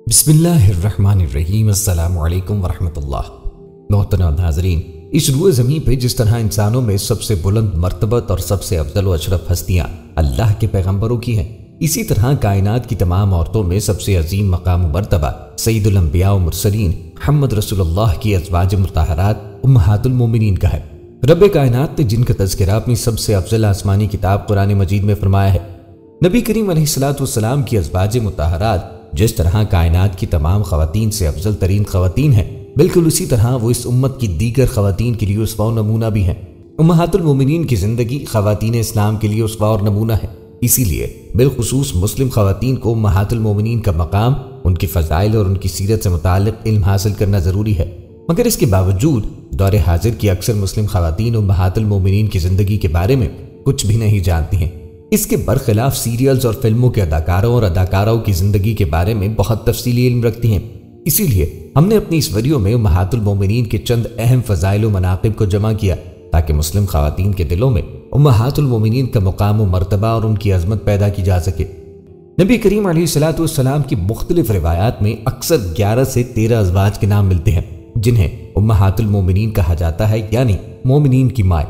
بسم اللہ الرحمن الرحیم۔ السلام علیکم ورحمۃ اللہ۔ محترم ناظرین، اس روئے زمین پہ جس طرح انسانوں میں سب سے بلند مرتبت اور سب سے افضل و اشرف ہستیاں اللہ کے پیغمبروں کی ہیں، اسی طرح کائنات کی تمام عورتوں میں سب سے عظیم مقام و مرتبہ سید الانبیاء و مرسلین محمد رسول اللہ کی ازواج مطہرات امہات المومنین کا ہے۔ رب کائنات نے جن کا تذکرہ اپنی سب سے افضل آسمانی کتاب قرآن مجید میں فرمایا ہے، نبی کریم علیہ السلام کی ازواج مطہرات جس طرح کائنات کی تمام خواتین سے افضل ترین خواتین ہیں، بالکل اسی طرح وہ اس امت کی دیگر خواتین کے لیے اسوہ و نمونہ بھی ہیں۔ امہات المومنین کی زندگی خواتین اسلام کے لیے اسوہ اور نمونہ ہے، اسی لیے بالخصوص مسلم خواتین کو امہات المومنین کا مقام، ان کی فضائل اور ان کی سیرت سے متعلق علم حاصل کرنا ضروری ہے۔ مگر اس کے باوجود دور حاضر کی اکثر مسلم خواتین امہات المومنین کی زندگی کے بارے میں کچھ بھی نہیں جانتی ہیں۔ اس کے برخلاف سیریلز اور فلموں کے اداکاروں اور اداکاراؤں کی زندگی کے بارے میں بہت تفصیلی علم رکھتی ہیں۔ اسی لیے ہم نے اپنی اس ویڈیو میں امہات المومنین کے چند اہم فضائل و مناقب کو جمع کیا تاکہ مسلم خواتین کے دلوں میں امہات المومنین کا مقام و مرتبہ اور ان کی عظمت پیدا کی جا سکے۔ نبی کریم علیہ السلام کی مختلف روایات میں اکثر 11 سے 13 ازواج کے نام ملتے ہیں جنہیں امہات المومنین کہا جاتا ہے، یعنی مومنین کی مائیں۔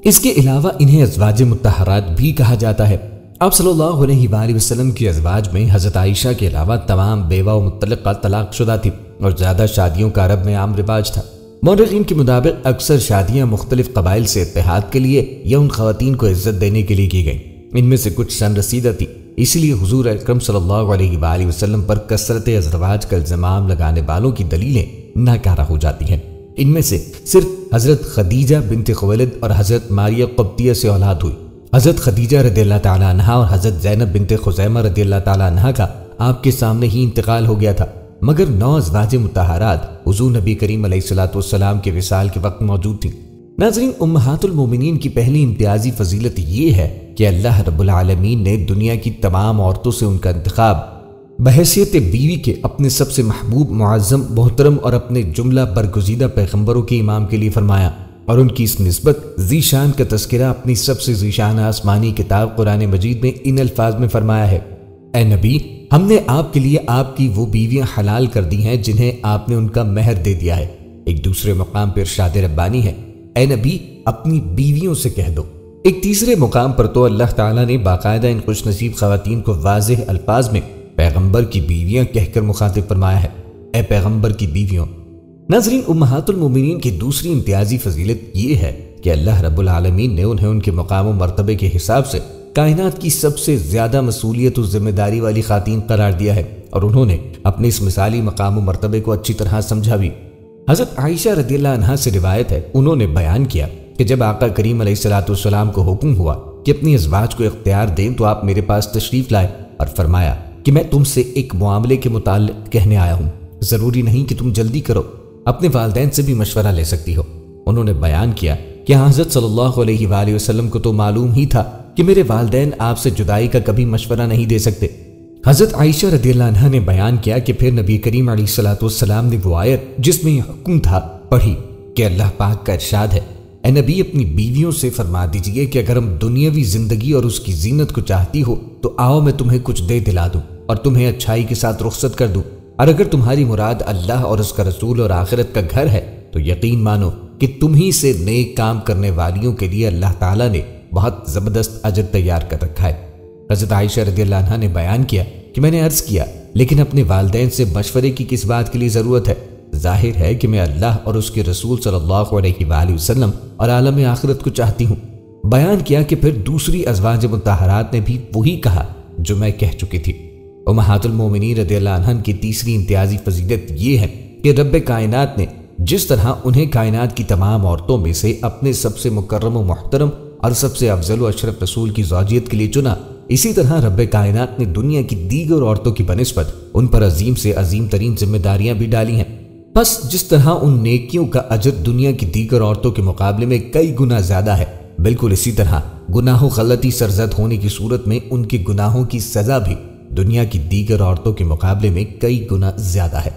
اس کے علاوہ انہیں ازواج مطہرات بھی کہا جاتا ہے۔ آپ صلی اللہ علیہ وآلہ وسلم کی ازواج میں حضرت عائشہ کے علاوہ تمام بیوہ و مطلقہ طلاق شدہ تھی اور زیادہ شادیوں کا عرب میں عام رواج تھا۔ مورخین کے مطابق اکثر شادیاں مختلف قبائل سے اتحاد کے لیے یا ان خواتین کو عزت دینے کے لیے کی گئیں۔ ان میں سے کچھ سن رسیدہ تھی، اس لیے حضور اکرم صلی اللہ علیہ وآلہ وسلم پر کثرت ازواج کا الزام لگانے والوں کی دلیلیں ناکارہ ہو جاتی ہیں۔ ان میں سے صرف حضرت خدیجہ بنت خویلد اور حضرت ماریہ قبطیہ سے اولاد ہوئی۔ حضرت خدیجہ رضی اللہ تعالیٰ عنہا اور حضرت زینب بنت خزیمہ رضی اللہ تعالیٰ عنہا کا آپ کے سامنے ہی انتقال ہو گیا تھا، مگر 9 ازواج مطہرات حضور نبی کریم علیہ السلام کے وصال کے وقت موجود تھیں۔ ناظرین، امہات المومنین کی پہلی امتیازی فضیلت یہ ہے کہ اللہ رب العالمین نے دنیا کی تمام عورتوں سے ان کا انتخاب بحیثیت بیوی کے اپنے سب سے محبوب، معظم، محترم اور اپنے جملہ برگزیدہ پیغمبروں کے امام کے لیے فرمایا، اور ان کی اس نسبت ذی شان کا تذکرہ اپنی سب سے ذی شان آسمانی کتاب قرآن مجید میں ان الفاظ میں فرمایا ہے: اے نبی، ہم نے آپ کے لیے آپ کی وہ بیویاں حلال کر دی ہیں جنہیں آپ نے ان کا مہر دے دیا ہے۔ ایک دوسرے مقام پر ارشاد ربانی ہے: اے نبی، اپنی بیویوں سے کہہ دو۔ ایک تیسرے مقام پر تو اللہ تعالیٰ نے باقاعدہ ان خوش نصیب خواتین کو واضح الفاظ میں پیغمبر کی بیویاں کہہ کر مخاطب فرمایا ہے: اے پیغمبر کی بیویوں۔ ناظرین، امہات المومنین کی دوسری امتیازی فضیلت یہ ہے کہ اللہ رب العالمین نے انہیں ان کے مقام و مرتبے کے حساب سے کائنات کی سب سے زیادہ مسئولیت و ذمہ داری والی خواتین قرار دیا ہے، اور انہوں نے اپنے اس مثالی مقام و مرتبے کو اچھی طرح سمجھا بھی۔ حضرت عائشہ رضی اللہ عنہا سے روایت ہے، انہوں نے بیان کیا کہ جب آقا کریم علیہ السلام کو حکم ہوا کہ اپنی ازواج کو اختیار دیں تو آپ میرے پاس تشریف لائے اور فرمایا کہ میں تم سے ایک معاملے کے متعلق کہنے آیا ہوں، ضروری نہیں کہ تم جلدی کرو، اپنے والدین سے بھی مشورہ لے سکتی ہو۔ انہوں نے بیان کیا کہ حضرت صلی اللہ علیہ وآلہ وسلم کو تو معلوم ہی تھا کہ میرے والدین آپ سے جدائی کا کبھی مشورہ نہیں دے سکتے۔ حضرت عائشہ رضی اللہ عنہا نے بیان کیا کہ پھر نبی کریم علیہ السلام نے وہ آیت جس میں یہ حکم تھا پڑھی کہ اللہ پاک کا ارشاد ہے: اے نبی، اپنی بیویوں سے فرما دیجئے کہ اگر ہم دنیاوی زندگی اور اس کی زینت کو چاہتی ہو تو آؤ میں تمہیں کچھ دے دلا دوں اور تمہیں اچھائی کے ساتھ رخصت کر دوں، اور اگر تمہاری مراد اللہ اور اس کا رسول اور آخرت کا گھر ہے تو یقین مانو کہ تم ہی سے نیک کام کرنے والیوں کے لیے اللہ تعالیٰ نے بہت زبردست اجر تیار کر رکھا ہے۔ حضرت عائشہ رضی اللہ عنہا نے بیان کیا کہ میں نے عرض کیا، لیکن اپنے والدین سے مشورے کی کس بات کے لیے ضرورت ہے؟ ظاہر ہے کہ میں اللہ اور اس کے رسول صلی اللہ علیہ وآلہ وسلم اور عالم آخرت کو چاہتی ہوں۔ بیان کیا کہ پھر دوسری ازواج مطہرات نے بھی وہی کہا جو میں کہہ چکی تھی۔ امہات المومنین رضی اللہ عنہن کی تیسری امتیازی فضیلت یہ ہے کہ رب کائنات نے جس طرح انہیں کائنات کی تمام عورتوں میں سے اپنے سب سے مکرم و محترم اور سب سے افضل و اشرف رسول کی زوجیت کے لیے چنا، اسی طرح رب کائنات نے دنیا کی دیگر عورتوں کی بنسبت ان پر عظیم سے عظیم ترین ذمہ داریاں بھی ڈالی ہیں۔ بس جس طرح ان نیکیوں کا اجر دنیا کی دیگر عورتوں کے مقابلے میں کئی گنا زیادہ ہے، بالکل اسی طرح گناہ و غلطی سرزد ہونے کی صورت میں ان کے گناہوں کی سزا بھی دنیا کی دیگر عورتوں کے مقابلے میں کئی گنا زیادہ ہے۔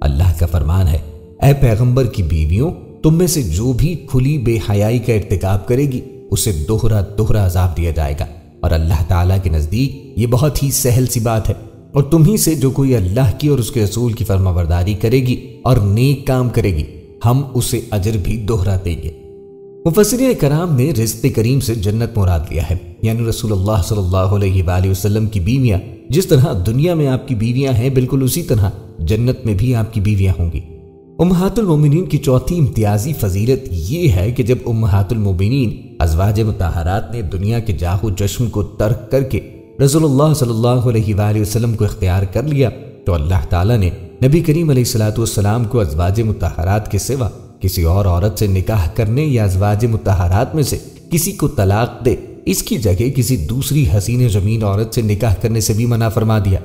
اللہ کا فرمان ہے: اے پیغمبر کی بیویوں، تم میں سے جو بھی کھلی بے حیائی کا ارتکاب کرے گی اسے دوہرا عذاب دیا جائے گا، اور اللہ تعالیٰ کے نزدیک یہ بہت ہی سہل سی بات ہے۔ اور تمہیں سے جو کوئی اللہ کی اور اس کے رسول کی فرمانبرداری کرے گی اور نیک کام کرے گی ہم اسے اجر بھی دوہرا دیں گے۔ مفسرین کرام نے رزق کریم سے جنت مراد لیا ہے، یعنی رسول اللہ صلی اللہ علیہ وآلہ وسلم کی بیویاں جس طرح دنیا میں آپ کی بیویاں ہیں بالکل اسی طرح جنت میں بھی آپ کی بیویاں ہوں گی۔ امہات المومنین کی چوتھی امتیازی فضیلت یہ ہے کہ جب امہات المومنین ازواج مطہرات نے دنیا کے جاہ و جشم کو ترک کر کے رسول اللہ صلی اللہ علیہ وآلہ وسلم کو اختیار کر لیا تو اللہ تعالیٰ نے نبی کریم علیہ الصلوۃ والسلام کو ازواج مطہرات کے سوا کسی اور عورت سے نکاح کرنے یا ازواج مطہرات میں سے کسی کو طلاق دے اس کی جگہ کسی دوسری حسین زمین عورت سے نکاح کرنے سے بھی منع فرما دیا۔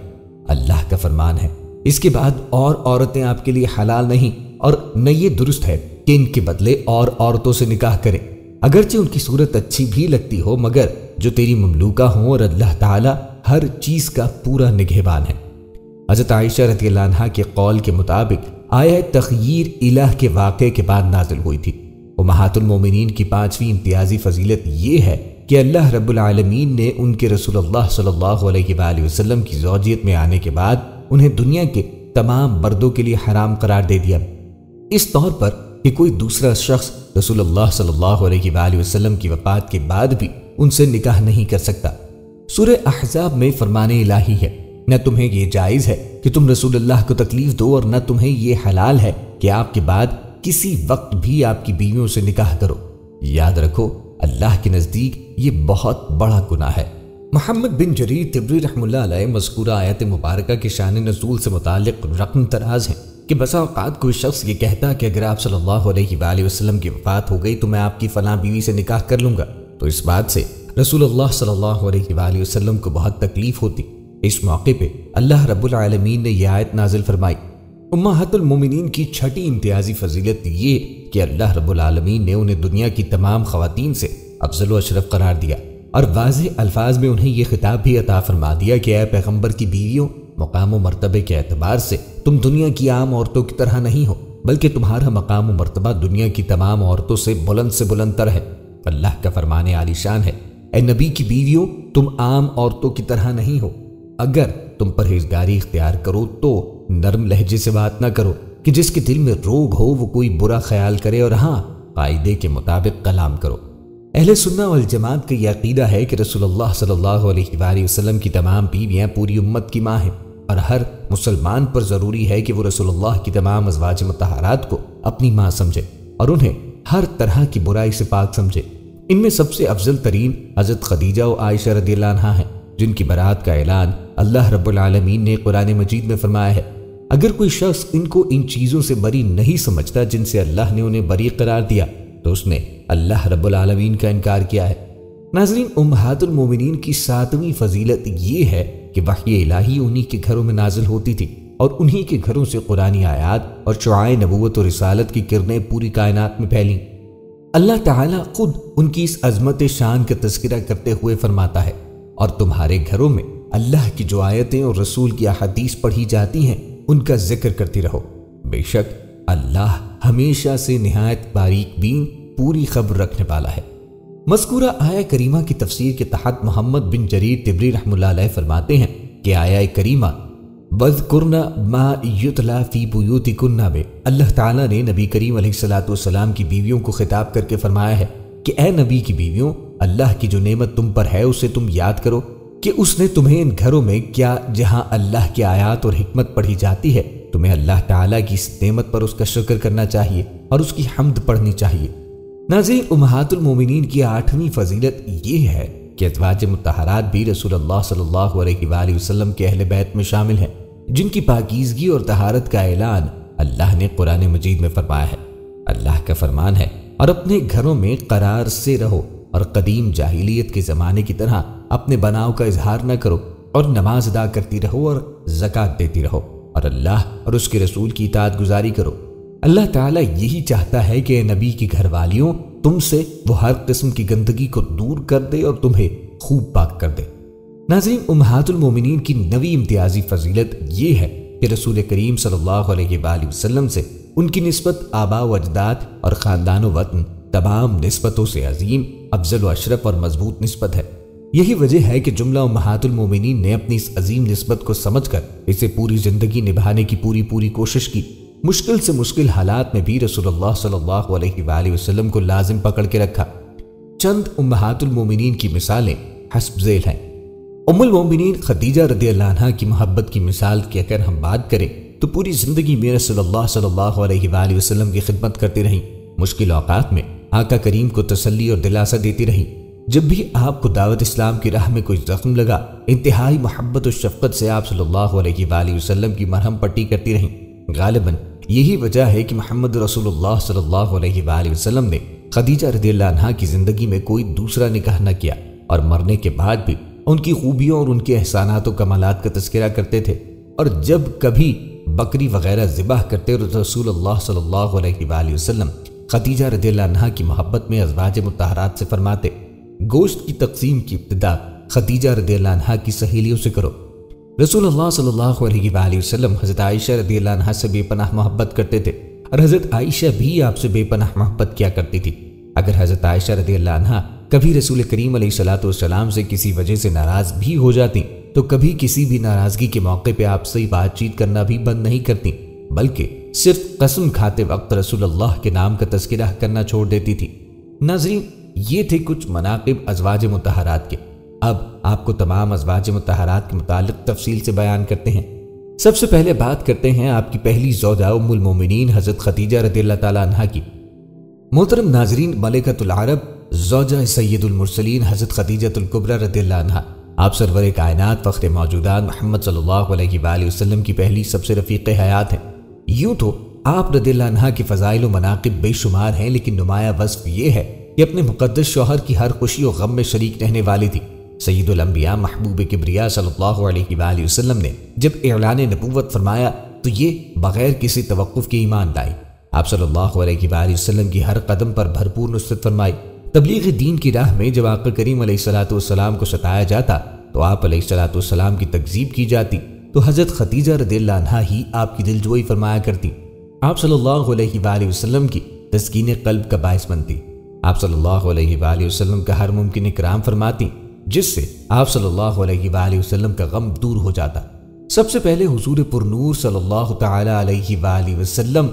اللہ کا فرمان ہے اس کے بعد اور عورتیں آپ کے لیے حلال نہیں، اور نہ یہ درست ہے کہ ان کے بدلے اور عورتوں سے نکاح کریں، اگرچہ ان کی صورت اچھی بھی لگتی ہو مگر جو تیری مملوکہ ہوں، اور اللہ تعالیٰ ہر چیز کا پورا نگہبان ہے۔ حضرت عائشہ رضی اللہ عنہا کے قول کے مطابق آیہ تخییر الہ کے واقعے کے بعد نازل ہوئی تھی۔ امہات المومنین کی پانچویں امتیازی فضیلت یہ ہے کہ اللہ رب العالمین نے ان کے رسول اللہ صلی اللہ علیہ وآلہ وسلم کی زوجیت میں آنے کے بعد انہیں دنیا کے تمام مردوں کے لیے حرام قرار دے دیا، اس طور پر کہ کوئی دوسرا شخص رسول اللہ صلی اللہ علیہ وآلہ وسلم کی وفات کے بعد بھی ان سے نکاح نہیں کر سکتا۔ سورہ احزاب میں فرمان الہی ہے، نہ تمہیں یہ جائز ہے کہ تم رسول اللہ کو تکلیف دو، اور نہ تمہیں یہ حلال ہے کہ آپ کے بعد کسی وقت بھی آپ کی بیویوں سے نکاح کرو۔ یاد رکھو اللہ کے نزدیک یہ بہت بڑا گناہ ہے۔ محمد بن جریر طبری رحمہ اللہ علیہ مذکورہ آیت مبارکہ کے شان نزول سے متعلق رقم تراز ہیں کہ بسا اوقات کوئی شخص یہ کہتا کہ اگر آپ صلی اللہ علیہ وآلہ وسلم کی وفات ہو گئی تو میں آپ کی فلاں بیوی سے نکاح کر لوں گا، تو اس بات سے رسول اللہ صلی اللہ علیہ وآلہ وسلم کو بہت تکلیف ہوتی۔ اس موقع پہ اللہ رب العالمین نے یہ آیت نازل فرمائی۔ امہات المومنین کی چھٹی امتیازی فضیلت یہ کہ اللہ رب العالمین نے انہیں دنیا کی تمام خواتین سے افضل و اشرف قرار دیا، اور واضح الفاظ میں انہیں یہ خطاب بھی عطا فرما دیا کہ اے پیغمبر کی بیویوں، مقام و مرتبے کے اعتبار سے تم دنیا کی عام عورتوں کی طرح نہیں ہو، بلکہ تمہارا مقام و مرتبہ دنیا کی تمام عورتوں سے بلند تر ہے۔ اللہ کا فرمان عالی شان ہے، اے نبی کی بیویوں تم عام عورتوں کی طرح نہیں ہو، اگر تم پرہیزگاری اختیار کرو تو نرم لہجے سے بات نہ کرو کہ جس کے دل میں روگ ہو وہ کوئی برا خیال کرے، اور ہاں قاعدے کے مطابق کلام کرو۔ اہل سنہ والجماعت کا یہ عقیدہ ہے کہ رسول اللہ صلی اللہ علیہ وآلہ وسلم کی تمام بیویاں پوری امت کی ماں ہیں، اور ہر مسلمان پر ضروری ہے کہ وہ رسول اللہ کی تمام ازواج مطہرات کو اپنی ماں سمجھے اور انہیں ہر طرح کی برائی سے پاک سمجھے۔ ان میں سب سے افضل ترین حضرت خدیجہ و عائشہ رضی اللہ عنہا ہیں، جن کی برات کا اعلان اللہ رب العالمین نے قرآن مجید میں فرمایا ہے۔ اگر کوئی شخص ان کو ان چیزوں سے بری نہیں سمجھتا جن سے اللہ نے انہیں بری قرار دیا تو اس نے اللہ رب العالمین کا انکار کیا ہے۔ ناظرین، امہات المومنین کی ساتویں فضیلت یہ ہے کہ وحی الہی انہی کے گھروں میں نازل ہوتی تھی، اور انہی کے گھروں سے قرآنی آیات اور شعاع نبوت و رسالت کی کرنیں پوری کائنات میں پھیلیں۔ اللہ تعالیٰ خود ان کی اس عظمت شان کا تذکرہ کرتے ہوئے فرماتا ہے، اور تمہارے گھروں میں اللہ کی جو آیتیں اور رسول کی احادیث پڑھی جاتی ہیں ان کا ذکر کرتی رہو، بے شک اللہ ہمیشہ سے نہایت باریک بین پوری خبر رکھنے والا ہے۔ مذکورہ آیہ کریمہ کی تفسیر کے تحت محمد بن جریر طبری رحمہ اللہ علیہ فرماتے ہیں کہ آیہ کریمہ وَاذْكُرْنَ مَا يُتْلَى فِي بُيُوتِكُنَّ میں اللہ تعالیٰ نے نبی کریم علیہ الصلوۃ والسلام کی بیویوں کو خطاب کر کے فرمایا ہے کہ اے نبی کی بیویوں، اللہ کی جو نعمت تم پر ہے اسے تم یاد کرو کہ اس نے تمہیں ان گھروں میں کیا جہاں اللہ کی آیات اور حکمت پڑھی جاتی ہے تمہیں اللہ تعالیٰ کی اس نعمت پر اس کا شکر کرنا چاہیے اور اس کی حمد پڑھنی چاہیے۔ ناظرین، امہات المومنین کی آٹھویں فضیلت یہ ہے کہ ازواج مطہرات بھی رسول اللہ صلی اللہ علیہ وآلہ وسلم کے اہل بیت میں شامل ہیں، جن کی پاکیزگی اور طہارت کا اعلان اللہ نے قرآن مجید میں فرمایا ہے۔ اللہ کا فرمان ہے، اور اپنے گھروں میں قرار سے رہو اور قدیم جاہلیت کے زمانے کی طرح اپنے بناؤ کا اظہار نہ کرو، اور نماز ادا کرتی رہو اور زکوٰۃ دیتی رہو، اور اللہ اور اس کے رسول کی اطاعت گزاری کرو۔ اللہ تعالیٰ یہی چاہتا ہے کہ اے نبی کی گھر والیوں تم سے وہ ہر قسم کی گندگی کو دور کر دے اور تمہیں خوب پاک کر دے۔ ناظرین، امہات المومنین کی نویں امتیازی فضیلت یہ ہے کہ رسول کریم صلی اللہ علیہ وآلہ وسلم سے ان کی نسبت آباء و اجداد اور خاندان و وطن تمام نسبتوں سے عظیم، افضل و اشرف اور مضبوط نسبت ہے۔ یہی وجہ ہے کہ جملہ امہات المومنین نے اپنی اس عظیم نسبت کو سمجھ کر اسے پوری زندگی نبھانے کی پوری کوشش کی۔ مشکل سے مشکل حالات میں بھی رسول اللہ صلی اللہ علیہ وآلہ وسلم کو لازم پکڑ کے رکھا۔ چند امہات المومنین کی مثالیں حسب ذیل ہیں۔ ام المومنین خدیجہ رضی اللہ عنہا کی محبت کی مثال کی اگر ہم بات کریں تو پوری زندگی میں رسول اللہ صلی اللہ علیہ وآلہ وسلم کی خدمت کرتی رہیں، مشکل اوقات میں آقا کریم کو تسلی اور دلاسا دیتی رہیں۔ جب بھی آپ کو دعوت اسلام کی راہ میں کوئی زخم لگا، انتہائی محبت و شفقت سے آپ صلی اللہ علیہ وآلہ وسلم کی مرہم پٹی کرتی رہیں۔ غالباً یہی وجہ ہے کہ محمد رسول اللہ صلی اللہ علیہ وآلہ وسلم نے خدیجہ رضی اللہ عنہا کی زندگی میں کوئی دوسرا نکاح نہ کیا اور مرنے کے بعد بھی ان کی خوبیوں اور ان کے احسانات و کمالات کا تذکرہ کرتے تھے، اور جب کبھی بکری وغیرہ ذبح کرتے اور رسول اللہ صلی اللہ علیہ وآلہ وسلم خدیجہ رضی اللہ عنہا کی محبت میں ازواج مطہرات سے فرماتے، گوشت کی تقسیم کی ابتدا خدیجہ رضی اللہ عنہا کی سہیلیوں سے کرو۔ رسول اللہ صلی اللہ علیہ وآلہ وسلم حضرت عائشہ رضی اللہ عنہا سے بے پناہ محبت کرتے تھے، اور حضرت عائشہ بھی آپ سے بے پناہ محبت کیا کرتی تھی۔ اگر حضرت عائشہ رضی اللہ عنہا کبھی رسول کریم علیہ الصلوۃ والسلام سے کسی وجہ سے ناراض بھی ہو جاتی تو کبھی کسی بھی ناراضگی کے موقع پہ آپ سے بات چیت کرنا بھی بند نہیں کرتی، بلکہ صرف قسم کھاتے وقت رسول اللہ کے نام کا تذکرہ کرنا چھوڑ دیتی تھی۔ ناظرین، یہ تھے کچھ مناقب ازواج مطہرات کے۔ اب آپ کو تمام ازواج مطہرات کے متعلق تفصیل سے بیان کرتے ہیں۔ سب سے پہلے بات کرتے ہیں آپ کی پہلی زوجہ ام المومنین حضرت خدیجہ رضی اللہ تعالی عنہا کی۔ محترم ناظرین، ملکۃ العرب زوجہ سید المرسلین حضرت خدیجہ الکبریٰ رضی اللہ عنہا، آپ سرور کائنات فخر موجودات محمد صلی اللہ علیہ وآلہ وسلم کی پہلی سب سے رفیق حیات ہیں۔ یوں تو آپ رضی اللہ عنہا کی فضائل و مناقب بے شمار ہیں، لیکن نمایاں وصف یہ ہے کہ اپنے مقدس شوہر کی ہر خوشی و غم میں شریک رہنے والی تھی۔ سید الانبیاء محبوب کبریا صلی اللہ علیہ وآلہ وسلم نے جب اعلان نبوت فرمایا تو یہ بغیر کسی توقف کے ایمان لائی۔ آپ صلی اللہ علیہ وآلہ وسلم کی ہر قدم پر بھرپور نصرت فرمائی۔ تبلیغ دین کی راہ میں جب آقا کریم علیہ الصلوۃ والسلام کو ستایا جاتا تو آپ علیہ الصلوۃ والسلام کی تکذیب کی جاتی تو حضرت خدیجہ رضی اللہ عنہا ہی آپ کی دلجوئی فرمایا کرتی، آپ صلی اللہ علیہ وآلہ وسلم کی تسکین قلب کا باعث بنتی، آپ صلی اللہ علیہ وآلہ وسلم کا ہر ممکن اکرام فرماتی، جس سے آپ صلی اللہ علیہ وآلہ وسلم کا غم دور ہو جاتا۔ سب سے پہلے حضور پرنور صلی اللہ تعالی علیہ وآلہ وسلم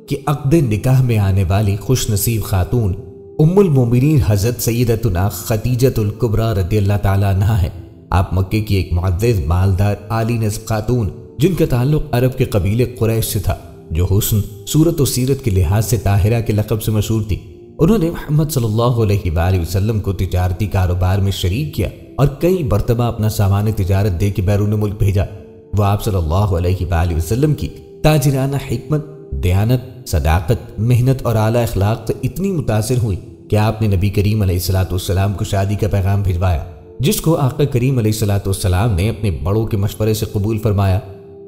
کے عقد نکاح میں آنے والی خوش نصیب خاتون ام المومنین حضرت سیدتنا خدیجہ الکبریٰ رضی اللہ تعالی عنہا ہے۔ آپ مکے کی ایک معزز مالدار عالی نسب خاتون جن کا تعلق عرب کے قبیلے قریش سے تھا، جو حسن صورت و سیرت کے لحاظ سے طاہرہ کے لقب سے مشہور تھی۔ انہوں نے محمد صلی اللہ علیہ وآلہ وسلم کو تجارتی کاروبار میں شریک کیا اور کئی مرتبہ اپنا سامان تجارت دے کے بیرون ملک بھیجا۔ وہ آپ صلی اللہ علیہ وآلہ وسلم کی تاجرانہ حکمت، دیانت، صداقت، محنت اور اعلیٰ اخلاق سے اتنی متاثر ہوئی کہ آپ نے نبی کریم علیہ الصلوۃ والسلام کو شادی کا پیغام بھجوایا، جس کو آقا کریم علیہ الصلوۃ والسلام نے اپنے بڑوں کے مشورے سے قبول فرمایا۔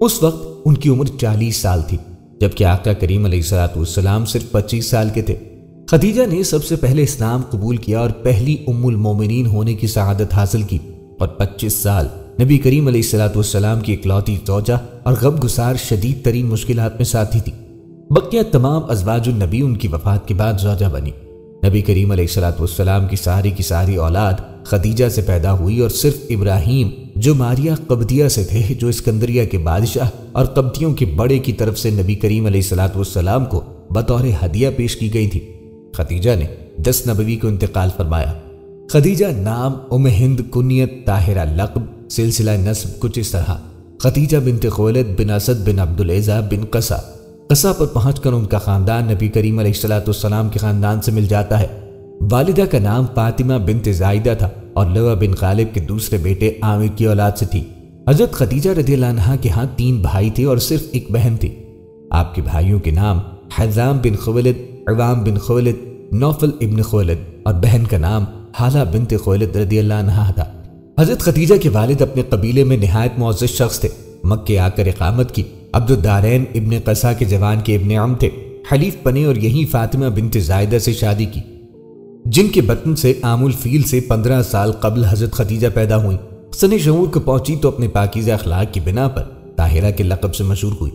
اس وقت ان کی عمر 40 سال تھی، جبکہ آقا کریم علیہ الصلوۃ والسلام صرف 25 سال کے تھے۔ خدیجہ نے سب سے پہلے اسلام قبول کیا اور پہلی ام المومنین ہونے کی سعادت حاصل کی، اور 25 سال نبی کریم علیہ الصلوۃ والسلام کی اکلوتی زوجہ اور غم گسار شدید ترین مشکلات میں ساتھی تھی۔ بقیہ تمام ازواج النبی ان کی وفات کے بعد زوجہ بنی۔ نبی کریم علیہ الصلوۃ والسلام کی ساری اولاد خدیجہ سے پیدا ہوئی، اور صرف ابراہیم جو ماریہ قبطیہ سے تھے، جو اسکندریہ کے بادشاہ اور قبطیوں کے بڑے کی طرف سے نبی کریم علیہ الصلوۃ والسلام کو بطور ہدیہ پیش کی گئی تھی۔ خدیجہ نے 10 نبوی کو انتقال فرمایا۔ خدیجہ نام، ام ہند کنیت، طاہرہ لقب، سلسلہ نسب کچھ اس طرح: خدیجہ بنت خویلد بن اسد بن عبدالعزیٰ بن قصہ۔ قصہ پر پہنچ کر ان کا خاندان نبی کریم علیہ الصلوۃ والسلام کے خاندان سے مل جاتا ہے۔ والدہ کا نام فاطمہ بنت زائدہ تھا اور لوا بن غالب کے دوسرے بیٹے عامر کی اولاد سے تھی۔ حضرت خدیجہ رضی اللہ عنہا کے ہاں 3 بھائی تھے اور صرف ایک بہن تھی۔ آپ کے بھائیوں کے نام حزام بن خویلد، عوام بن خویلد، نوفل ابن خویلد، اور بہن کا نام حالہ بنت خویلد رضی اللہ عنہا تھا۔ حضرت خدیجہ کے والد اپنے قبیلے میں نہایت معزز شخص تھے۔ مکے آ کر اقامت کی، عبد الدارین ابن قصہ کے جوان کے ابن عم تھے، حلیف بنے اور یہیں فاطمہ بنت زائدہ سے شادی کی، جن کے بطن سے عام الفیل سے 15 سال قبل حضرت خدیجہ پیدا ہوئی۔ سن شعور کو پہنچی تو اپنے پاکیزہ اخلاق کی بنا پر طاہرہ کے لقب سے مشہور ہوئی۔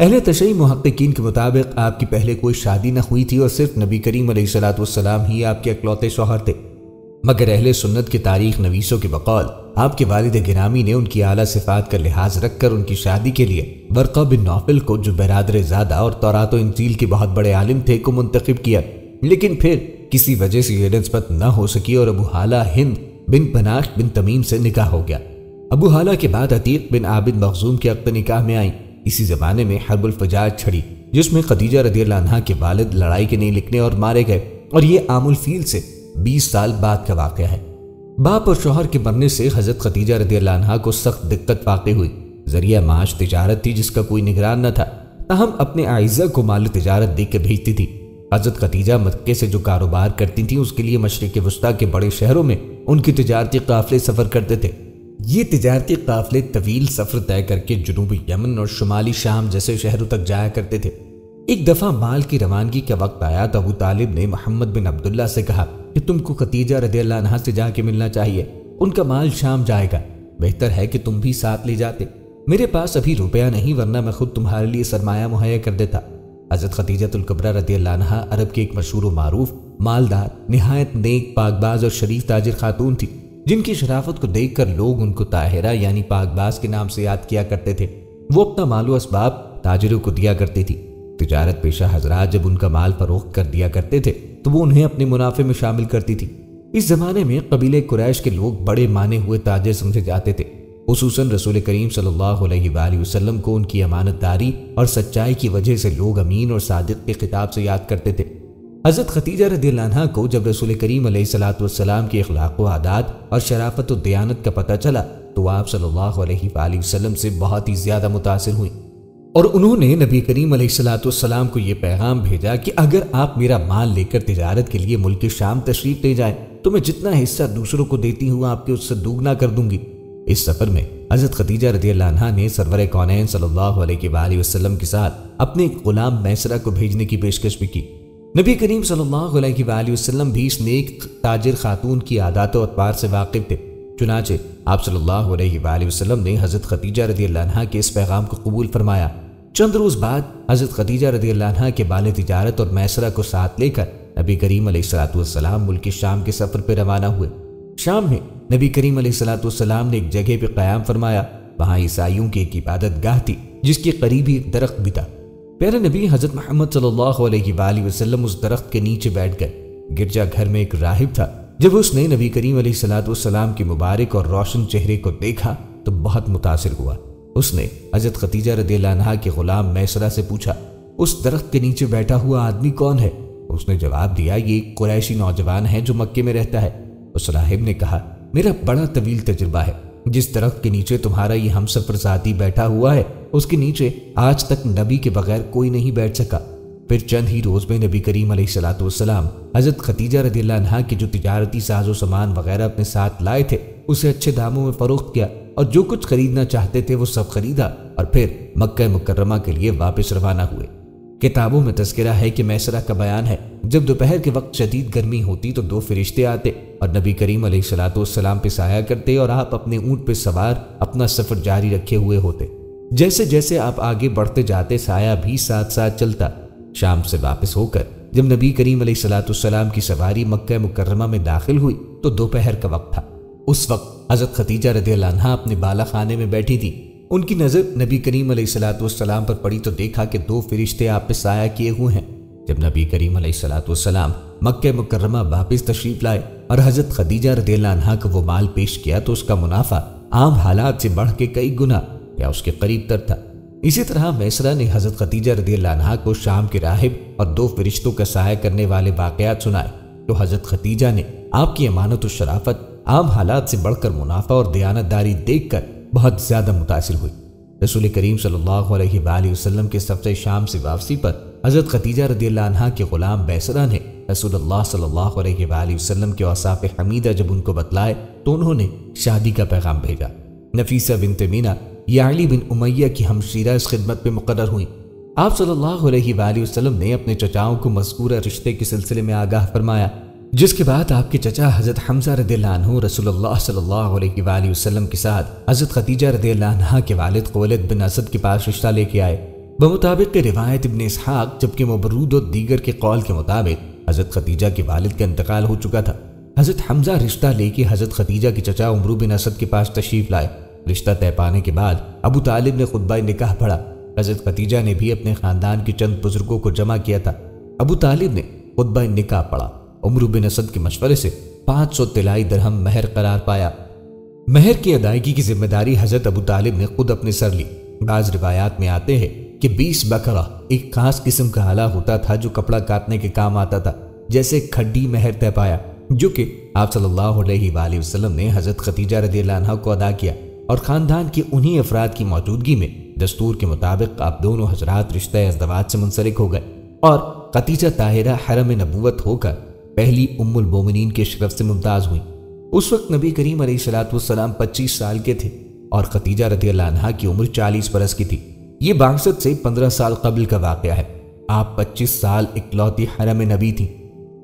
اہل تشیع محققین کے مطابق آپ کی پہلے کوئی شادی نہ ہوئی تھی اور صرف نبی کریم علیہ الصلوۃ والسلام ہی آپ کے اکلوتے شوہر تھے۔ مگر اہل سنت کے تاریخ نویسوں کے بقول آپ کے والد گرامی نے ان کی اعلیٰ صفات کا لحاظ رکھ کر ان کی شادی کے لیے ورقہ بن نوفل کو، جو برادر زادہ اور تورات و انجیل کے بہت بڑے عالم تھے، کو منتخب کیا، لیکن پھر کسی وجہ سے یہ نسبت نہ ہو سکی اور ابو حالہ ہند بن بناش بن تمیم سے نکاح ہو گیا۔ ابو حالہ کے بعد عتیق بن عابد مخزوم کے عقد نکاح میں آئیں۔ اسی زمانے میں حرب الفجاج چھڑی، جس میں خدیجہ رضی اللہ عنہا کے والد لڑائی کے نہیں لکھنے اور مارے گئے، اور یہ عام الفیل سے 20 سال بعد کا واقعہ ہے۔ باپ اور شوہر کے مرنے سے حضرت خدیجہ رضی اللہ عنہا کو سخت دقت واقع ہوئی۔ ذریعہ معاش تجارت تھی جس کا کوئی نگران نہ تھا، تاہم اپنے اعزہ کو مال تجارت دے کے بھیجتی تھی۔ حضرت خدیجہ مکے سے جو کاروبار کرتی تھیں اس کے لیے مشرق وسطیٰ کے بڑے شہروں میں ان کی تجارتی قافلے سفر کرتے تھے۔ یہ تجارتی قافلے طویل سفر طے کر کے جنوبی یمن اور شمالی شام جیسے شہروں تک جایا کرتے تھے۔ ایک دفعہ مال کی روانگی کا وقت آیا تو ابو طالب نے محمد بن عبداللہ سے کہا کہ تم کو خدیجہ رضی اللہ عنہا سے جا کے ملنا چاہیے، ان کا مال شام جائے گا، بہتر ہے کہ تم بھی ساتھ لے جاتے۔ میرے پاس ابھی روپیہ نہیں، ورنہ میں خود تمہارے لیے سرمایہ مہیا کر دیتا۔ حضرت خدیجہ الکبریٰ رضی اللہ عنہا عرب کی ایک مشہور و معروف مالدار، نہایت نیک، پاک باز اور شریف تاجر خاتون تھی، جن کی شرافت کو دیکھ کر لوگ ان کو طاہرہ یعنی پاک باز کے نام سے یاد کیا کرتے تھے۔ وہ اپنا مال و اسباب تاجروں کو دیا کرتی تھی۔ تجارت پیشہ حضرات جب ان کا مال فروخت کر دیا کرتے تھے تو وہ انہیں اپنے منافع میں شامل کرتی تھی۔ اس زمانے میں قبیلہ قریش کے لوگ بڑے مانے ہوئے تاجر سمجھے جاتے تھے، خصوصاً رسول کریم صلی اللہ علیہ وآلہ وسلم کو ان کی امانت داری اور سچائی کی وجہ سے لوگ امین اور صادق کے خطاب سے یاد کرتے تھے۔ حضرت خدیجہ رضی اللہ عنہا کو جب رسول کریم علیہ الصلوۃ والسلام کے اخلاق و عادات اور شرافت و دیانت کا پتہ چلا تو آپ صلی اللہ علیہ وآلہ وسلم سے بہت ہی زیادہ متاثر ہوئیں، اور انہوں نے نبی کریم علیہ الصلوۃ والسلام کو یہ پیغام بھیجا کہ اگر آپ میرا مال لے کر تجارت کے لیے ملک شام تشریف لے جائیں تو میں جتنا حصہ دوسروں کو دیتی ہوں آپ کے اس سے دوگنا کر دوں گی۔ اس سفر میں حضرت خدیجہ رضی اللہ عنہا نے سرور کونین صلی اللہ علیہ وآلہ وسلم کے ساتھ اپنے ایک غلام میسرہ کو بھیجنے کی پیشکش بھی کی۔ نبی کریم صلی اللہ علیہ وآلہ وسلم بھی اس نیک تاجر خاتون کی عادات و اطوار سے واقف تھے، چنانچہ آپ صلی اللہ علیہ وآلہ وسلم نے حضرت خدیجہ رضی اللہ عنہا کے اس پیغام کو قبول فرمایا۔ چند روز بعد حضرت خدیجہ رضی اللہ عنہا کے بال تجارت اور میسرہ کو ساتھ لے کر نبی کریم علیہ الصلوۃ والسلام ملک شام کے سفر پہ روانہ ہوئے۔ شام میں نبی کریم علیہ الصلوۃ والسلام نے ایک جگہ پہ قیام فرمایا، وہاں عیسائیوں کی ایک عبادت گاہ تھی جس کے قریب ہی ایک درخت بھی تھا۔ پیارے نبی حضرت محمد صلی اللہ علیہ وآلہ وسلم اس درخت کے نیچے بیٹھ گئے۔ گرجا گھر میں ایک راہب تھا، جب اس نے نبی کریم علیہ الصلوۃ والسلام کے مبارک اور روشن چہرے کو دیکھا تو بہت متاثر ہوا۔ اس نے حضرت خدیجہ رضی اللہ عنہا کے غلام میسرہ سے پوچھا، اس درخت کے نیچے بیٹھا ہوا آدمی کون ہے؟ اس نے جواب دیا، یہ ایک قریشی نوجوان ہے جو مکے میں رہتا ہے۔ اس راہب نے کہا، میرا بڑا طویل تجربہ ہے، جس درخت کے نیچے تمہارا یہ ہم سفر ساتھی بیٹھا ہوا ہے اس کے نیچے آج تک نبی کے بغیر کوئی نہیں بیٹھ سکا۔ پھر چند ہی روز میں نبی کریم علیہ الصلوۃ والسلام حضرت خدیجہ رضی اللہ عنہا کی جو تجارتی ساز و سامان وغیرہ اپنے ساتھ لائے تھے اسے اچھے داموں میں فروخت کیا، اور جو کچھ خریدنا چاہتے تھے وہ سب خریدا، اور پھر مکہ مکرمہ کے لیے واپس روانہ ہوئے۔ کتابوں میں تذکرہ ہے کہ میسرہ کا بیان ہے، جب دوپہر کے وقت شدید گرمی ہوتی تو 2 فرشتے آتے اور نبی کریم علیہ الصلوۃ والسلام پہ سایہ کرتے، اور آپ اپنے اونٹ پہ سوار اپنا سفر جاری رکھے ہوئے ہوتے۔ جیسے جیسے آپ آگے بڑھتے جاتے سایہ بھی ساتھ ساتھ چلتا۔ شام سے واپس ہو کر جب نبی کریم علیہ الصلوۃ والسلام کی سواری مکہ مکرمہ میں داخل ہوئی تو دوپہر کا وقت تھا۔ اس وقت حضرت خدیجہ رضی اللہ عنہا اپنے بالا خانے میں بیٹھی تھی۔ ان کی نظر نبی کریم علیہ الصلوۃ والسلام پر پڑی تو دیکھا کہ 2 فرشتے آپ پہ سایہ کیے ہوئے ہیں۔ جب نبی کریم علیہ الصلوۃ والسلام مکہ مکرمہ واپس تشریف لائے اور حضرت خدیجہ رضی اللہ عنہا کو وہ مال پیش کیا تو اس کا منافع عام حالات سے بڑھ کے کئی گنا یا اس کے قریب تر تھا۔ اسی طرح میسرہ نے حضرت خدیجہ رضی اللہ عنہا کو شام کے راہب اور 2 فرشتوں کا سایہ کرنے والے واقعات سنائے تو حضرت خدیجہ نے آپ کی امانت و شرافت عام حالات سے بڑھ کر منافع اور دیانت داری دیکھ کر بہت زیادہ متاثر ہوئی۔ رسول کریم صلی اللہ علیہ وآلہ وسلم کے سفر شام سے واپسی پر حضرت خدیجہ رضی اللہ عنہا کے غلام میسرہ نے رسول اللہ صلی اللہ علیہ وآلہ وسلم کے اوصاف حمیدہ جب ان کو بتلائے تو انہوں نے شادی کا پیغام بھیجا۔ نفیسہ بنت مینا یا علی بن امیہ کی ہمشیرہ اس خدمت پہ مقرر ہوئی۔ آپ صلی اللہ علیہ وآلہ وسلم نے اپنے چچاؤں کو مذکورہ رشتے کے سلسلے میں آگاہ فرمایا، جس کے بعد آپ کے چچا حضرت حمزہ رضی اللہ عنہ رسول اللہ صلی اللہ علیہ وآلہ وسلم کے ساتھ حضرت خدیجہ رضی اللہ عنہا کے والد خولد بن اسد کے پاس رشتہ لے کے آئے۔ بمطابق روایت ابن اسحاق، جبکہ مبرود و دیگر کے قول کے مطابق حضرت خدیجہ کے والد کا انتقال ہو چکا تھا۔ حضرت حمزہ رشتہ لے کے حضرت خدیجہ کے چچا عمرو بن اسد کے پاس تشریف لائے۔ رشتہ طے پانے کے بعد ابو طالب نے خطبہ نکاح پڑھا۔ حضرت خدیجہ نے بھی اپنے خاندان کے چند بزرگوں کو جمع کیا تھا۔ ابو طالب نے خطبہ نکاح پڑھا۔ عمرو بن اسد کے مشورے سے 500 طلائی درہم مہر قرار پایا۔ مہر کی ادائیگی کی ذمہ داری حضرت ابو طالب نے خود اپنے سر لی۔ بعض روایات میں آتے ہیں کہ 20 بکرہ ایک خاص قسم کا آلہ ہوتا تھا جو کپڑا کاٹنے کے کام آتا تھا، جیسے کھڈی مہر طے پایا، جو کہ آپ صلی اللہ علیہ وآلہ وسلم نے حضرت خدیجہ رضی اللہ عنہ کو ادا کیا، اور خاندان کے انہی افراد کی موجودگی میں دستور کے مطابق آپ دونوں حضرات رشتہ ازدواج سے منسلک ہو گئے، اور خدیجہ طاہرہ حرم نبوت ہو کر پہلی ام المومنین کے شرف سے ممتاز ہوئیں۔ اس وقت نبی کریم علیہ الصلوۃ والسلام 25 سال کے تھے اور خدیجہ رضی اللہ عنہ کی عمر 40 برس کی تھی۔ یہ بعثت سے 15 سال قبل کا واقعہ ہے۔ آپ 25 سال اکلوتی حرم نبی تھیں۔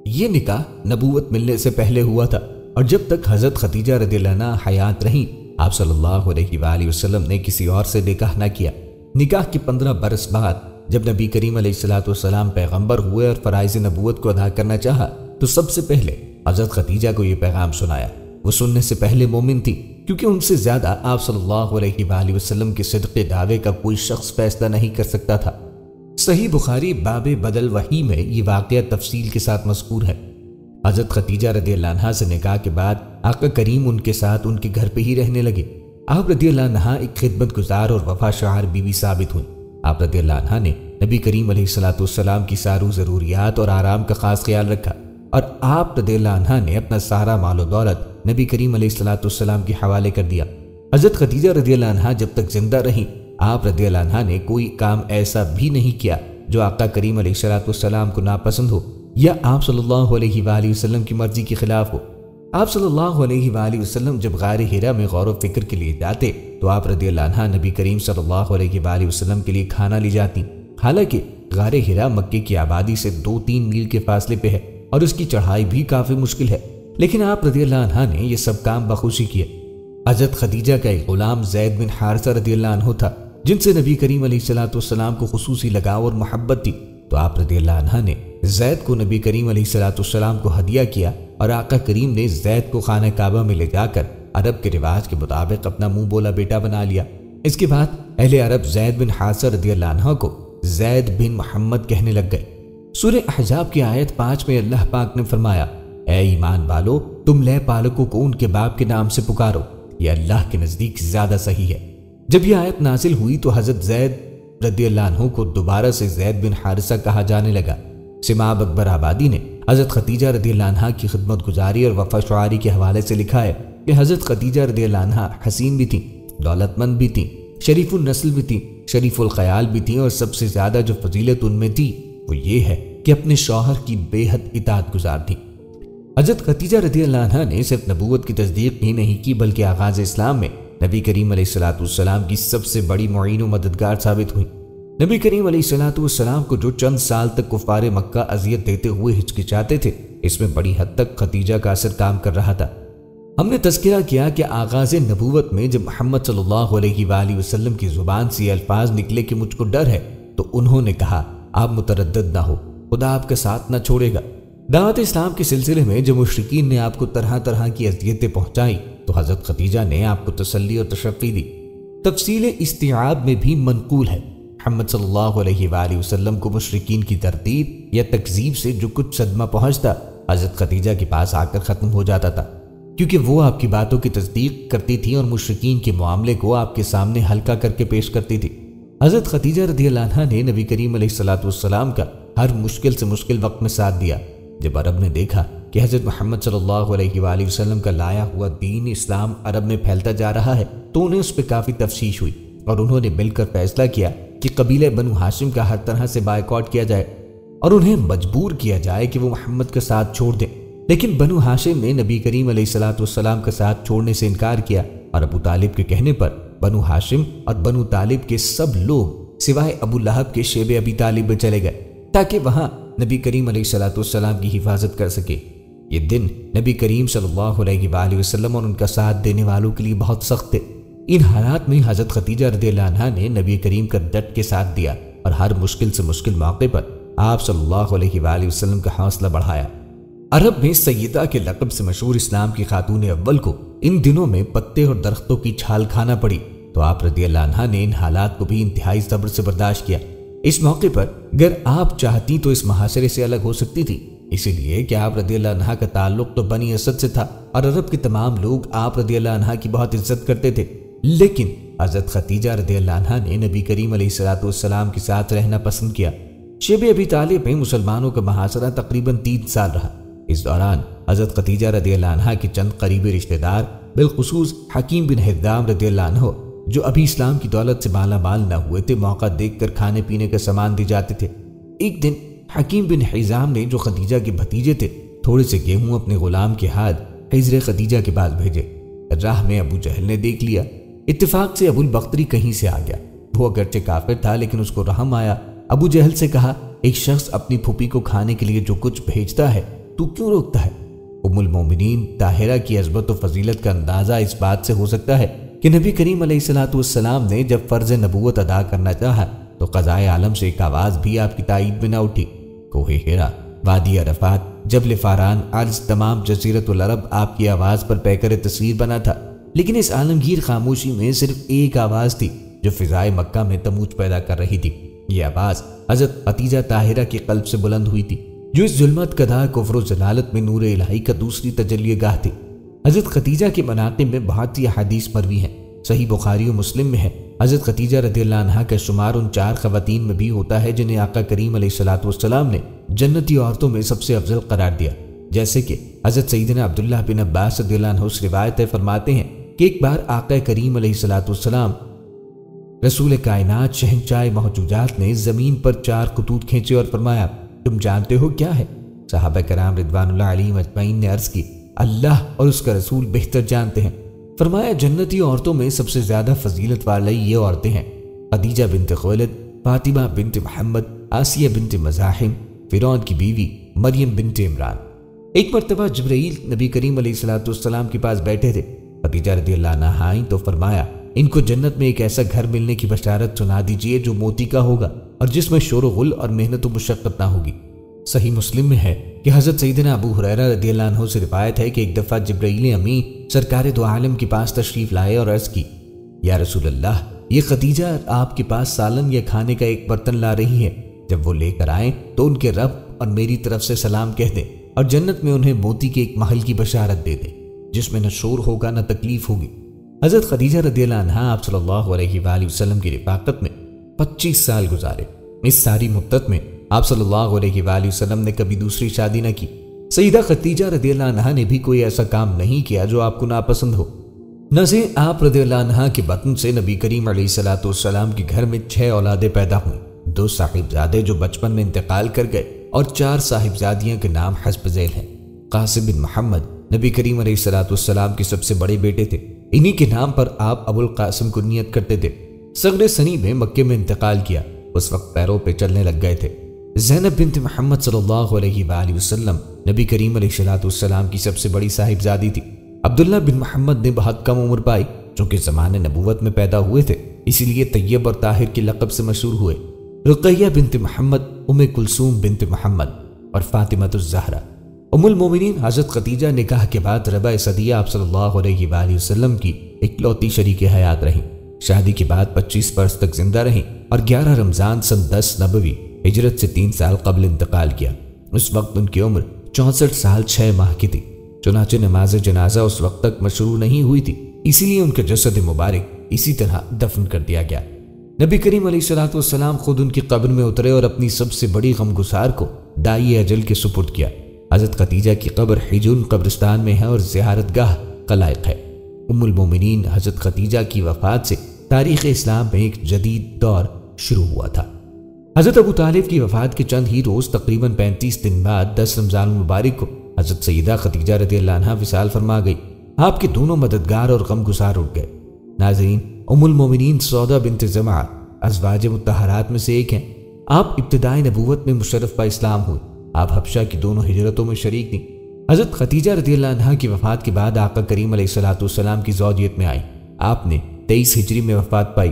یہ نکاح نبوت ملنے سے پہلے ہوا تھا، اور جب تک حضرت خدیجہ رضی اللہ عنہ حیات رہیں آپ صلی اللہ علیہ وآلہ وسلم نے کسی اور سے نکاح نہ کیا۔ نکاح کے 15 برس بعد جب نبی کریم علیہ الصلوۃ والسلام پیغمبر ہوئے اور فرائض نبوت کو ادا کرنا چاہا تو سب سے پہلے حضرت خدیجہ کو یہ پیغام سنایا۔ وہ سننے سے پہلے مومن تھی، کیونکہ ان سے زیادہ آپ صلی اللہ علیہ وآلہ وسلم کے صدق دعوے کا کوئی شخص فیصلہ نہیں کر سکتا تھا۔ صحیح بخاری باب بدل وحی میں یہ واقعہ تفصیل کے ساتھ مذکور ہے۔ حضرت خدیجہ رضی اللہ عنہ سے نکاح کے بعد آقا کریم ان کے ساتھ ان کے گھر پہ ہی رہنے لگے۔ آپ رضی اللہ عنہ ایک خدمت گزار اور وفا شعار بیوی ثابت ہوئی۔ آپ رضی اللہ عنہ نے نبی کریم علیہ الصلوۃ والسلام کی سارو ضروریات اور آرام کا خاص خیال رکھا، اور آپ رضی اللہ عنہ نے اپنا سارا مال و دولت نبی کریم علیہ الصلوۃ والسلام کے حوالے کر دیا۔ حضرت خدیجہ رضی اللہ عنہ جب تک زندہ رہیں آپ رضی اللہ عنہ نے کوئی کام ایسا بھی نہیں کیا جو آقا کریم علیہ الصلوۃ والسلام کو ناپسند ہو یا آپ صلی اللہ علیہ وآلہ وسلم کی مرضی کے خلاف ہو۔ آپ صلی اللہ علیہ وآلہ وسلم جب غار حرا میں غور و فکر کے لیے جاتے تو آپ رضی اللہ عنہ نبی کریم صلی اللہ علیہ وآلہ وسلم کے لیے کھانا لے جاتی۔ حالانکہ غار حرا مکے کی آبادی سے 2-3 میل کے فاصلے پہ ہے اور اس کی چڑھائی بھی کافی مشکل ہے، لیکن آپ رضی اللہ عنہ نے یہ سب کام بخوشی کیے۔ حضرت خدیجہ کا ایک غلام زید بن حارثہ رضی اللہ عنہ تھا جن سے نبی کریم علیہ الصلوۃ والسلام کو خصوصی لگاؤ اور محبت تھی، تو آپ رضی اللہ عنہ نے زید کو نبی کریم علیہ الصلوۃ والسلام کو ہدیہ کیا، اور آقا کریم نے زید کو خانہ کعبہ میں لے جا کر عرب کے رواج کے مطابق اپنا منہ بولا بیٹا بنا لیا۔ اس کے بعد اہل عرب زید بن حارثہ رضی اللہ عنہ کو زید بن محمد کہنے لگ گئے۔ سورہ احزاب کی آیت 5 میں اللہ پاک نے فرمایا، اے ایمان والو تم لے پالکوں کو ان کے باپ کے نام سے پکارو، یہ اللہ کے نزدیک زیادہ صحیح ہے۔ جب یہ آیت نازل ہوئی تو حضرت زید رضی اللہ عنہ کو دوبارہ سے زید بن حارثہ کہا جانے لگا۔ سماب اکبر آبادی نے حضرت خدیجہ رضی اللہ عنہ کی خدمت گزاری اور وفا شعاری کے حوالے سے لکھا ہے کہ حضرت خدیجہ رضی اللہ عنہ حسین بھی تھیں، دولت مند بھی تھیں، شریف النسل بھی تھیں، شریف الخیال بھی تھیں، اور سب سے زیادہ جو فضیلت ان میں تھی وہ یہ ہے کہ اپنے شوہر کی بے حد اطاعت گزار تھیں۔ حضرت خدیجہ رضی اللہ عنہ نے صرف نبوت کی تصدیق ہی نہیں کی بلکہ آغاز اسلام میں نبی کریم علیہ الصلوۃ والسلام کی سب سے بڑی معین و مددگار ثابت ہوئی۔ نبی کریم علیہ الصلوۃ والسلام کو جو چند سال تک کفار مکہ اذیت دیتے ہوئے ہچکچاتے تھے، اس میں بڑی حد تک خدیجہ کا اثر کام کر رہا تھا۔ ہم نے تذکرہ کیا کہ آغاز نبوت میں جب محمد صلی اللہ علیہ وآلہ وسلم کی زبان سے یہ الفاظ نکلے کہ مجھ کو ڈر ہے، تو انہوں نے کہا آپ متردد نہ ہو، خدا آپ کا ساتھ نہ چھوڑے گا۔ دعوت اسلام کے سلسلے میں جب مشرکین نے آپ کو طرح طرح کی اذیتیں پہنچائیں تو حضرت خدیجہ نے آپ کو تسلی اور تشفی دی۔ تفصیل استیعاب میں بھی منقول ہے، محمد صلی اللہ علیہ وآلہ وسلم کو مشرکین کی تردید یا تکذیب سے جو کچھ صدمہ پہنچتا حضرت خدیجہ کے پاس آ کر ختم ہو جاتا تھا، کیونکہ وہ آپ کی باتوں کی تصدیق کرتی تھی اور مشرکین کے معاملے کو آپ کے سامنے ہلکا کر کے پیش کرتی تھی۔ حضرت خدیجہ رضی اللہ عنہ نے نبی کریم علیہ الصلوۃ والسلام کا ہر مشکل سے مشکل وقت میں ساتھ دیا۔ جب عرب نے دیکھا کہ حضرت محمد صلی اللہ علیہ وآلہ وسلم کا لایا ہوا دین اسلام عرب میں پھیلتا جا رہا ہے تو انہیں اس پہ کافی تفشیش ہوئی، اور انہوں نے مل کر فیصلہ کیا کہ قبیلہ بنو ہاشم کا ہر طرح سے بائیکاٹ کیا جائے اور انہیں مجبور کیا جائے کہ وہ محمد کا ساتھ چھوڑ دیں۔ لیکن بنو ہاشم نے نبی کریم علیہ الصلوۃ والسلام کا ساتھ چھوڑنے سے انکار کیا، اور ابو طالب کے کہنے پر بنو ہاشم اور بنو طالب کے سب لوگ سوائے ابو لہب کے شیب ابی طالب میں چلے گئے تاکہ وہاں نبی کریم علیہ الصلوۃ والسلام کی حفاظت کر سکے۔ یہ دن نبی کریم صلی اللہ علیہ وآلہ وسلم اور ان کا ساتھ دینے والوں کے لیے بہت سخت تھے۔ ان حالات میں حضرت خدیجہ رضی اللہ عنہ نے نبی کریم کا ڈٹ کے ساتھ دیا اور ہر مشکل سے مشکل موقع پر آپ صلی اللہ علیہ وآلہ وسلم کا حوصلہ بڑھایا۔ عرب میں سیدہ کے لقب سے مشہور اسلام کی خاتون اول کو ان دنوں میں پتے اور درختوں کی چھال کھانا پڑی، تو آپ رضی اللہ عنہا نے ان حالات کو بھی انتہائی صبر سے برداشت کیا۔ اس موقع پر اگر آپ چاہتی تو اس محاصرے سے الگ ہو سکتی تھی، اسی لیے کہ آپ رضی اللہ عنہا کا تعلق تو بنی اسد سے تھا اور عرب کے تمام لوگ آپ رضی اللہ عنہا کی بہت عزت کرتے تھے، لیکن حضرت خدیجہ رضی اللہ عنہا نے نبی کریم علیہ السلام کے ساتھ رہنا پسند کیا۔ شیب ابی طالب میں مسلمانوں کا محاصرہ تقریباً 3 سال رہا۔ اس دوران حضرت خدیجہ رضی اللہ عنہا کے چند قریبی رشتہ دار، بالخصوص حکیم بن حزام رضی اللہ عنہ، جو ابھی اسلام کی دولت سے مالا مال نہ ہوئے تھے، موقع دیکھ کر کھانے پینے کا سامان دی جاتے تھے۔ ایک دن حکیم بن حزام نے، جو خدیجہ کے بھتیجے تھے، تھوڑے سے گیہوں اپنے غلام کے ہاتھ حجر خدیجہ کے پاس بھیجے۔ راہ میں ابو جہل نے دیکھ لیا۔ اتفاق سے ابو البختری کہیں سے آ گیا۔ وہ اگرچہ کافر تھا لیکن اس کو رحم آیا۔ ابو جہل سے کہا، ایک شخص اپنی پھوپھی کو کھانے کے لیے جو کچھ بھیجتا ہے تو کیوں روکتا ہے؟ ام المومنین طاہرہ کی عظمت و فضیلت کا اندازہ اس بات سے ہو سکتا ہے کہ نبی کریم علیہ السلام نے جب فرض نبوت ادا کرنا چاہا تو قضائے عالم سے ایک آواز بھی آپ کی تائید میں نہ اٹھی۔ کوہ ہیرا، وادی عرفات، جبل فاران، عرض تمام جزیرۃ العرب آپ کی آواز پر پیکر تصویر بنا تھا، لیکن اس عالمگیر خاموشی میں صرف ایک آواز تھی جو فضائے مکہ میں تموج پیدا کر رہی تھی۔ یہ آواز حضرت خدیجہ طاہرہ کے قلب سے بلند ہوئی تھی، جو اس ظلمت کدہ کفر و ضلالت میں نور الہی کا دوسری تجلی گاہ تھی۔ حضرت خدیجہ کے مناقب میں بہت سی احادیث مروی ہیں۔ صحیح بخاری و مسلم میں ہے، حضرت خدیجہ رضی اللہ عنہا کا شمار ان 4 خواتین میں بھی ہوتا ہے جنہیں آقا کریم علیہ السلام نے جنتی عورتوں میں سب سے افضل قرار دیا، جیسے کہ حضرت سیدنا عبداللہ بن عباس رضی اللہ عنہ سے روایت ہے، فرماتے ہیں کہ ایک بار آقا کریم علیہ السلام رسول کائنات شہنشاہ محجوجات نے زمین پر 4 خطوط کھینچے اور فرمایا، تم جانتے ہو کیا ہے؟ صحابہ کرام رضوان اللہ علیہم اجمعین نے عرض کی، اللہ اور اس کا رسول بہتر جانتے ہیں۔ فرمایا، جنتی عورتوں میں سب سے زیادہ فضیلت والی یہ عورتیں ہیں: خدیجہ بنت خویلد، فاطمہ بنت محمد، آسیہ بنت مزاحم، فرعون کی بیوی مریم بنت عمران۔ ایک مرتبہ جبرائیل نبی کریم علیہ السلام کے پاس بیٹھے تھے۔ خدیجہ رضی اللہ عنہا آئیں تو فرمایا، ان کو جنت میں ایک ایسا گھر ملنے کی بشارت سنا دیجئے جو موتی کا ہوگا اور جس میں شور و غل اور محنت و مشقت نہ ہوگی۔ صحیح مسلم میں ہے کہ حضرت سیدنا ابو ہریرہ رضی اللہ عنہ سے روایت ہے کہ ایک دفعہ جبرائیل امین سرکار دو عالم کے پاس تشریف لائے اور عرض کی، یا رسول اللہ، یہ خدیجہ آپ کے پاس سالن یا کھانے کا ایک برتن لا رہی ہے، جب وہ لے کر آئیں تو ان کے رب اور میری طرف سے سلام کہہ دیں اور جنت میں انہیں موتی کے ایک محل کی بشارت دے دیں جس میں نہ شور ہوگا نہ تکلیف ہوگی۔ حضرت خدیجہ رضی اللہ عنہا آپ صلی اللہ علیہ وآلہ وسلم کی رفاقت میں 25 سال گزارے۔ اس ساری مدت میں آپ صلی اللہ علیہ وآلہ وسلم نے کبھی دوسری شادی نہ کی۔ سیدہ خدیجہ رضی اللہ عنہا نے بھی کوئی ایسا کام نہیں کیا جو آپ کو ناپسند ہو۔ نزے آپ رضی اللہ عنہا کے بطن سے نبی کریم علیہ السلام کے گھر میں 6 اولادیں پیدا ہوئیں، 2 صاحبزادے جو بچپن میں انتقال کر گئے اور 4 صاحبزادیاں کے نام حسب ذیل ہیں۔ قاسم بن محمد نبی کریم علیہ السلام کے سب سے بڑے بیٹے تھے، انہی کے نام پر آپ ابو القاسم کو نیت کرتے تھے۔ صغر سنی میں مکے میں انتقال کیا، اس وقت پیروں پہ چلنے لگ گئے تھے۔ زینب بنت محمد صلی اللہ علیہ وآلہ وسلم نبی کریم علیہ السلام کی سب سے بڑی صاحبزادی تھی۔ عبداللہ بن محمد نے بہت کم عمر پائی، چونکہ زمانے نبوت میں پیدا ہوئے تھے، اسی لیے طیب اور طاہر کے لقب سے مشہور ہوئے۔ رقیہ بنت محمد، ام کلثوم بنت محمد اور فاطمہ الزہرا۔ ام المومنین حضرت خدیجہ نکاح کے بعد ربع صدیہ آپ صلی اللہ علیہ وآلہ وسلم کی اکلوتی شریک حیات رہیں۔ شادی کے بعد 25 برس تک زندہ رہیں اور 11 رمضان سن 10 نبوی ہجرت سے 3 سال قبل انتقال کیا۔ اس وقت ان کی عمر 64 سال 6 ماہ کی تھی۔ چنانچہ نماز جنازہ اس وقت تک مشروع نہیں ہوئی تھی، اسی لیے ان کا جسد مبارک اسی طرح دفن کر دیا گیا۔ نبی کریم علیہ السلام خود ان کی قبر میں اترے اور اپنی سب سے بڑی غمگسار کو دائی اجل کے سپرد کیا۔ حضرت خدیجہ کی قبر حجون قبرستان میں ہے اور زیارت گاہ قلائق ہے۔ ام المومنین حضرت خدیجہ کی وفات سے تاریخ اسلام میں ایک جدید دور شروع ہوا تھا۔ حضرت ابو طالب کی وفات کے چند ہی روز تقریباً 35 دن بعد 10 رمضان المبارک کو حضرت سیدہ خدیجہ رضی اللہ عنہا وصال فرما گئی۔ آپ کے دونوں مددگار اور غمگسار اٹھ گئے۔ ناظرین، ام المومنین سودا بنت زمعہ ازواج مطہرات میں سے ایک ہیں۔ آپ ابتدائی نبوت میں مشرف با اسلام ہوئے۔ آپ حبشہ کی دونوں ہجرتوں میں شریک تھیں۔ حضرت خدیجہ رضی اللہ عنہا کی وفات کے بعد آقا کریم علیہ السلام کی زوجیت میں آئیں۔ آپ نے 23 ہجری میں وفات پائی۔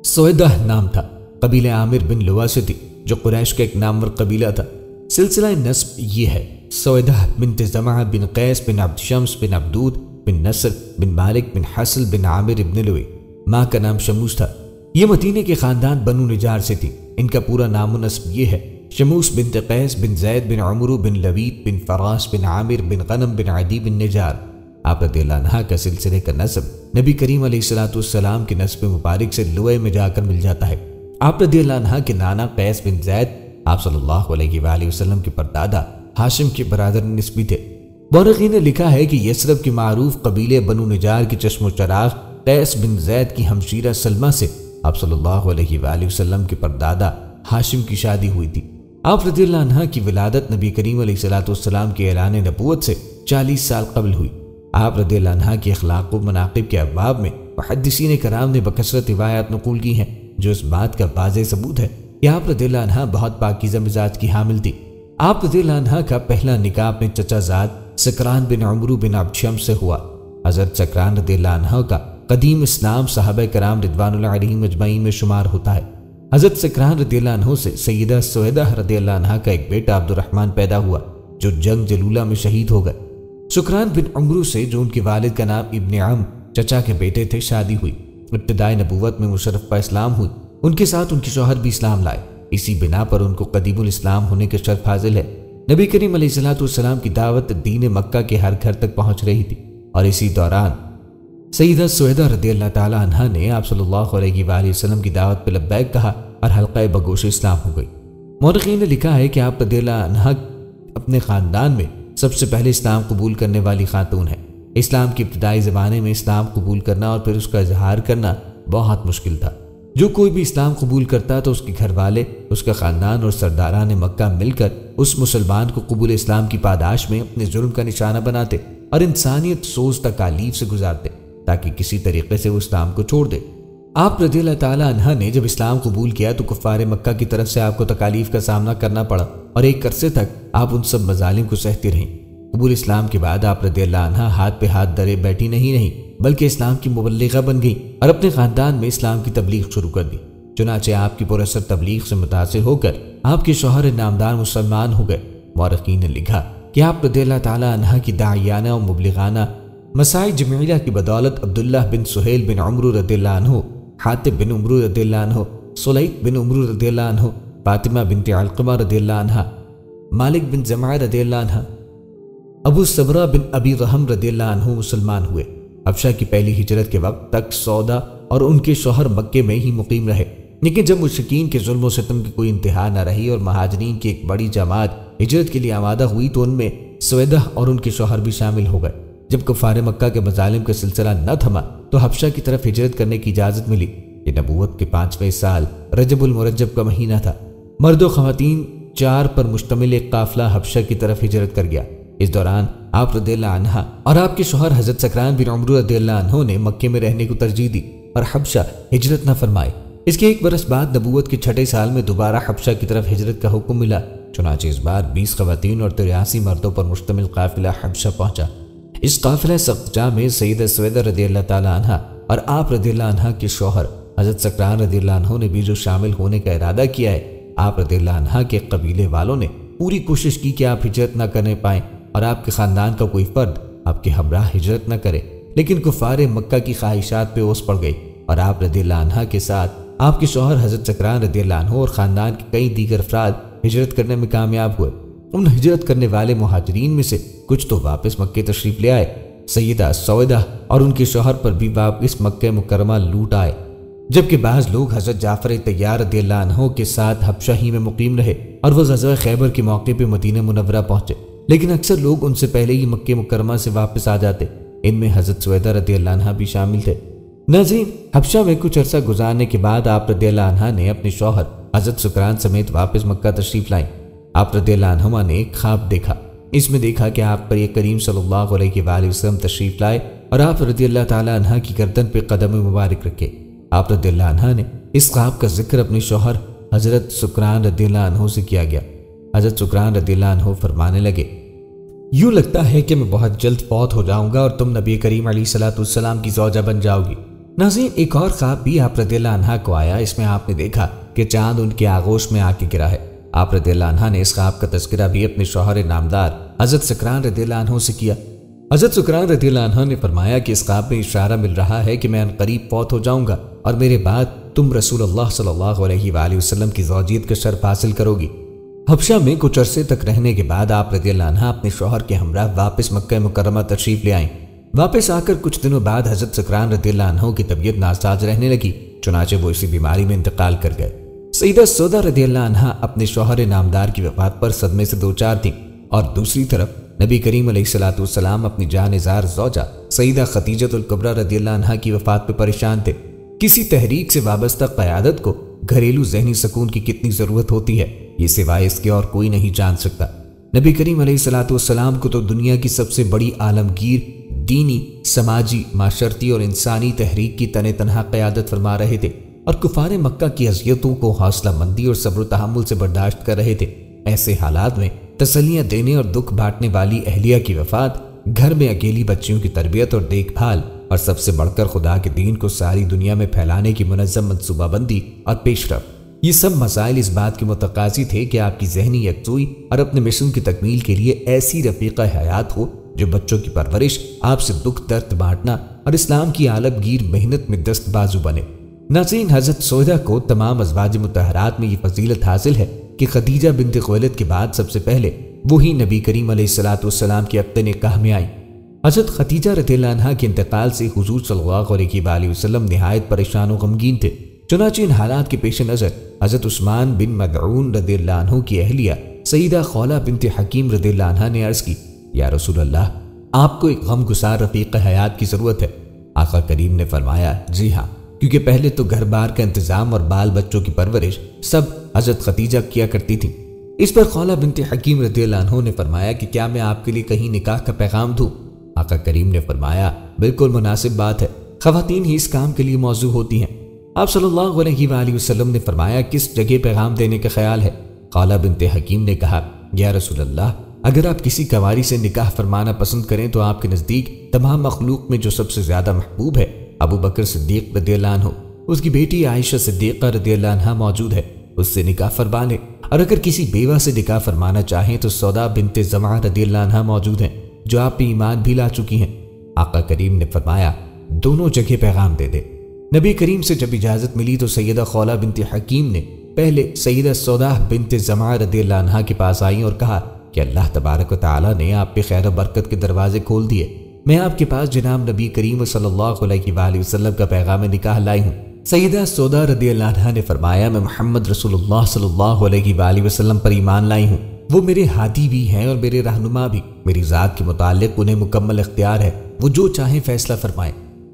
سویدہ نام تھا، قبیلہ عامر بن لوا سے تھی، جو قریش کا ایک نامور قبیلہ تھا۔ سلسلہ نسب یہ ہے، سویدہ بنت زمعہ بن قیس بن عبد شمس بن عبدود بن نصر بن مالک بن حسل بن عامر بن لوی۔ ماں کا نام شموس تھا۔ یہ مدینے کے خاندان بنو نجار سے تھی۔ ان کا پورا نام و نسب یہ ہے: شموس بنت قیس بن زید بن عمرو بن لبید بن فراس بن عامر بن غنم بن عدی بن نجار۔ آپ رضی اللہ عنہ کا سلسلے کا نسب نبی کریم علیہ السلام کے نسب مبارک سے لوئے میں جا کر مل جاتا ہے۔ آپ رضی اللہ عنہ کے نانا قیس بن زید آپ صلی اللہ علیہ وآلہ وسلم کے پردادا ہاشم کے برادر نسبی تھے۔ مورخین نے لکھا ہے کہ یثرب کے معروف قبیلے بنو نجار کے چشم و چراغ قیس بن زید کی ہمشیرہ سلمہ سے آپ صلی اللہ علیہ وآلہ وسلم کے پردادا ہاشم کی شادی ہوئی تھی۔ آپ رضی اللہ عنہ کی ولادت نبی کریم علیہ السلام کے اعلان نبوت سے 40 سال قبل ہوئی۔ آپ رضی اللہ عنہ کے اخلاق و مناقب کے ابواب میں محدثین کرام نے بکثرت روایات نقول کی ہیں جو اس بات کا واضح ثبوت ہے کہ آپ رضی اللہ عنہ بہت پاکیزہ مزاج کی حامل تھی۔ آپ رضی اللہ عنہ کا پہلا نکاح اپنے چچا زاد سکران بن عمرو بن عبد شمس سے ہوا۔ حضرت سکران رضی اللہ عنہ کا قدیم اسلام صحابہ کرام رضوان اللہ علیہم اجمعین میں شمار ہوتا ہے۔ حضرت سکران رضی اللہ عنہ سے سیدہ سویدہ رضی اللہ عنہ کا ایک بیٹا عبد الرحمن پیدا ہوا جو جنگ جلولہ میں شہید ہو گئے۔ سکران بن عمرو سے جو ان کے والد کا نام ابن عم چچا کے بیٹے تھے شادی ہوئی۔ ابتدائے نبوت میں مشرفہ اسلام ہوئی۔ ان کے ساتھ ان کے شوہر بھی اسلام لائے۔ اسی بنا پر ان کو قدیم الاسلام ہونے کے شرف حاصل ہے۔ نبی کریم علیہ السلام کی دعوت دین مکہ کے ہر گھر تک پہنچ رہی تھی اور اسی دوران سیدہ سویدہ رضی اللہ تعالی عنہ نے آپ صلی اللہ علیہ وآلہ وسلم کی دعوت پہ لبیک کہا اور حلقہ بگوش اسلام ہو گئی۔ مورخین نے لکھا ہے کہ آپ رضی اللہ عنہ اپنے خاندان میں سب سے پہلے اسلام قبول کرنے والی خاتون ہے۔ اسلام کے ابتدائی زمانے میں اسلام قبول کرنا اور پھر اس کا اظہار کرنا بہت مشکل تھا۔ جو کوئی بھی اسلام قبول کرتا تو اس کے گھر والے، اس کا خاندان اور سرداران مکہ مل کر اس مسلمان کو قبول اسلام کی پاداش میں اپنے ظلم کا نشانہ بناتے اور انسانیت سوز تکالیف سے گزارتے تاکہ کسی طریقے سے وہ اسلام کو چھوڑ دے۔ آپ رضی اللہ تعالی عنہ نے جب اسلام قبول کیا تو کفار مکہ کی طرف سے آپ کو تکالیف کا سامنا کرنا پڑا اور ایک عرصے تک آپ ان سب مظالم کو سہتی رہیں۔ قبول اسلام کے بعد آپ رضی اللہ عنہ ہاتھ پہ ہاتھ درے بیٹھی نہیں رہیں بلکہ اسلام کی مبلغہ بن گئی اور اپنے خاندان میں اسلام کی تبلیغ شروع کر دی۔ چنانچہ آپ کی پراثر تبلیغ سے متاثر ہو کر آپ کے شوہر نامدار مسلمان ہو گئے۔ مورخین نے لکھا کہ آپ رضی اللہ تعالی عنہ کی داعیانہ و مبلغانہ مساعی جمیلہ کی بدولت عبداللہ بن سہیل بن عمرو رضی اللہ عنہ، حاتب بن عمرو رضی اللہ عنہ، سلیط بن عمرو رضی اللہ عنہ، فاطمہ بنت علقمہ رضی اللہ عنہ، مالک بن زمعہ رضی اللہ عنہ، ابو صبرہ بن ابی رحم رضی اللہ عنہ مسلمان ہوئے۔ حبشہ کی پہلی ہجرت کے وقت تک سودا اور ان کے شوہر مکے میں ہی مقیم رہے، لیکن جب مشرکین کے ظلم و ستم کی کوئی انتہا نہ رہی اور مہاجرین کی ایک بڑی جماعت ہجرت کے لیے آمادہ ہوئی تو ان میں سویدہ اور ان کے شوہر بھی شامل ہو گئے۔ جب کفار مکہ کے مظالم کا سلسلہ نہ تھما تو حبشہ کی طرف ہجرت کرنے کی اجازت ملی۔ یہ نبوت کے 5ویں سال رجب المرجب کا مہینہ تھا۔ مرد و خواتین 4 پر مشتمل ایک قافلہ حبشہ کی طرف ہجرت کر گیا۔ اس دوران آپ رضی اللہ عنہ اور آپ کے شوہر حضرت سکران بن عمرو رضی اللہ عنہ نے مکے میں رہنے کو ترجیح دی اور حبشہ ہجرت نہ فرمائی۔ اس کے 1 برس بعد نبوت کے 6 سال میں دوبارہ حبشہ کی طرف ہجرت کا حکم ملا۔ چنانچہ اس بار 20 خواتین اور 83 مردوں پر مشتمل قافلہ حبشہ پہنچا۔ اس قافلہ سقجہ میں سیدہ سویدہ رضی اللہ تعالی عنہ اور آپ رضی اللہ عنہ کے شوہر حضرت سکران رضی اللہ عنہ نے بھی جو شامل ہونے کا ارادہ کیا ہے۔ آپ رضی اللہ عنہ کے قبیلے والوں نے پوری کوشش کی کہ آپ ہجرت نہ کرنے پائیں اور آپ کے خاندان کا کوئی فرد آپ کے ہمراہ ہجرت نہ کرے، لیکن کفار مکہ کی خواہشات پہ اوس پڑ گئی اور آپ رضی اللہ عنہ کے ساتھ آپ کے شوہر حضرت سکران رضی اللہ عنہ اور خاندان کے کئی دیگر افراد ہجرت کرنے میں کامیاب ہوئے۔ ان ہجرت کرنے والے مہاجرین میں سے کچھ تو واپس مکہ تشریف لے آئے۔ سیدہ سویدہ اور ان کے شوہر پر بھی واپس مکہ مکرمہ لوٹ آئے، جبکہ بعض لوگ حضرت جعفر طیار رضی اللہ عنہ کے ساتھ حبشہ ہی میں مقیم رہے اور وہ غزوہ خیبر کے موقع پہ مدینہ منورہ پہنچے، لیکن اکثر لوگ ان سے پہلے ہی مکہ مکرمہ سے واپس آ جاتے۔ ان میں حضرت سویدہ رضی اللہ عنہ بھی شامل تھے۔ ناظرین، حبشہ میں کچھ عرصہ گزارنے کے بعد آپ رضی اللہ عنہ نے اپنے شوہر حضرت سکران سمیت واپس مکہ تشریف لائیں۔ آپ رضی اللہ عنہما نے ایک خواب دیکھا۔ اس میں دیکھا کہ آپ پر یہ کریم صلی اللہ علیہ وآلہ وسلم تشریف لائے اور آپ رضی اللہ تعالی عنہ کی گردن پہ قدم مبارک رکھے۔ آپ رضی اللہ عنہ نے اس خواب کا ذکر اپنے شوہر حضرت سکران رضی اللہ عنہ سے کیا گیا۔ حضرت سکران رضی اللہ عنہ فرمانے لگے، یوں لگتا ہے کہ میں بہت جلد فوت ہو جاؤں گا اور تم نبی کریم علیہ السلام کی زوجہ بن جاؤ گی۔ ناظرین، ایک اور خواب بھی آپ رضی اللہ عنہ کو آیا۔ اس میں آپ نے دیکھا کہ چاند ان کے آغوش میں آ کے گرا ہے۔ آپ رضی اللہ عنہ نے اس خواب کا تذکرہ بھی اپنے شوہر نامدار حضرت سکران رضی اللہ عنہ سے کیا۔ حضرت سکران رضی اللہ عنہ نے فرمایا کہ اس خواب میں اشارہ مل رہا ہے کہ میں عنقریب فوت ہو جاؤں گا اور میرے بعد تم رسول اللہ صلی اللہ علیہ وآلہ وسلم کی زوجیت کا شرف حاصل کرو گی۔ حبشہ میں کچھ عرصے تک رہنے کے بعد آپ رضی اللہ عنہ اپنے شوہر کے ہمراہ واپس مکہ مکرمہ تشریف لے آئیں۔ واپس آ کر کچھ دنوں بعد حضرت سکران رضی اللہ عنہ کی طبیعت ناساز رہنے لگی، چنانچہ وہ اسی بیماری میں انتقال کر گئے۔ سیدہ سودا رضی اللہ عنہ اپنے شوہر نامدار کی وفات پر صدمے سے دوچار تھیں، اور دوسری طرف نبی کریم علیہ الصلوۃ والسلام اپنی جانزار زوجہ سیدہ خدیجہ الکبریٰ رضی اللہ عنہ کی وفات پہ پریشان تھے۔ کسی تحریک سے وابستہ قیادت کو گھریلو ذہنی سکون کی کتنی ضرورت ہوتی ہے، یہ سوائے اس کے اور کوئی نہیں جان سکتا۔ نبی کریم علیہ الصلوۃ والسلام کو تو دنیا کی سب سے بڑی عالمگیر دینی، سماجی، معاشرتی اور انسانی تحریک کی تنہ تنہا قیادت فرما رہے تھے، اور کفار مکہ کی اذیتوں کو حوصلہ مندی اور صبر و تحمل سے برداشت کر رہے تھے۔ ایسے حالات میں تسلیاں دینے اور دکھ بانٹنے والی اہلیہ کی وفات، گھر میں اکیلی بچیوں کی تربیت اور دیکھ بھال، اور سب سے بڑھ کر خدا کے دین کو ساری دنیا میں پھیلانے کی منظم منصوبہ بندی اور پیش رفت، یہ سب مسائل اس بات کے متقاضی تھے کہ آپ کی ذہنی یکسوئی اور اپنے مشن کی تکمیل کے لیے ایسی رفیقہ حیات ہو جو بچوں کی پرورش، آپ سے دکھ درد بانٹنا اور اسلام کی عالمگیر محنت میں دست بازو بنے۔ ناظرین، حضرت سودا کو تمام ازواج مطہرات میں یہ فضیلت حاصل ہے کہ خدیجہ بنت خویلد کے بعد سب سے پہلے وہی نبی کریم علیہ الصلوۃ والسلام کے عقد نکاح میں آئیں۔ حضرت خدیجہ رضی اللہ عنہ کے انتقال سے حضور صلی اللہ علیہ وآلہ وسلم نہایت پریشان و غمگین تھے، چنانچہ ان حالات کے پیش نظر حضرت عثمان بن مدعون رضی اللہ عنہ کی اہلیہ سیدہ خولہ بنت حکیم رضی اللہ عنہ نے عرض کی، یا رسول اللہ، آپ کو ایک غم گسار رفیق حیات کی ضرورت ہے۔ آقا کریم نے فرمایا، جی ہاں، کیونکہ پہلے تو گھر بار کا انتظام اور بال بچوں کی پرورش سب حضرت خدیجہ کیا کرتی تھی۔ اس پر خولہ بنت حکیم رضی اللہ عنہ نے فرمایا کہ کیا میں آپ کے لیے کہیں نکاح کا پیغام دوں؟ آقا کریم نے فرمایا، بالکل مناسب بات ہے، خواتین ہی اس کام کے لیے موضوع ہوتی ہیں۔ آپ صلی اللہ علیہ وآلہ وسلم نے فرمایا، کس جگہ پیغام دینے کا خیال ہے؟ خولہ بنت حکیم نے کہا، یا رسول اللہ، اگر آپ کسی کنواری سے نکاح فرمانا پسند کریں تو آپ کے نزدیک تمام مخلوق میں جو سب سے زیادہ محبوب ہے ابو بکر صدیق رضی اللہ عنہ، اس کی بیٹی عائشہ صدیقہ رضی اللہ عنہ موجود ہے، اس سے نکاح فرما لیں، اور اگر کسی بیوہ سے نکاح فرمانا چاہیں تو سودا بنت زمعہ رضی اللہ عنہ موجود ہیں جو آپ پہ ایمان بھی لا چکی ہیں۔ آقا کریم نے فرمایا، دونوں جگہ پیغام دے دے۔ نبی کریم سے جب اجازت ملی تو سیدہ خولہ بنت حکیم نے پہلے سیدہ سودا بنت زمعہ رضی اللہ عنہ کے پاس آئیں اور کہا کہ اللہ تبارک و تعالیٰ نے آپ پہ خیر و برکت کے دروازے کھول دیے، میں آپ کے پاس جناب نبی کریم صلی اللہ علیہ وآلہ وسلم کا پیغام نکاح لائی ہوں۔ سیدہ سودا رضی اللہ عنہ نے فرمایا، میں محمد رسول اللہ صلی اللہ علیہ وآلہ وسلم پر ایمان لائی ہوں، وہ میرے ہادی بھی ہیں اور میرے رہنما بھی، میری ذات کے متعلق انہیں مکمل اختیار ہے، وہ جو چاہیں فیصلہ فرمائیں۔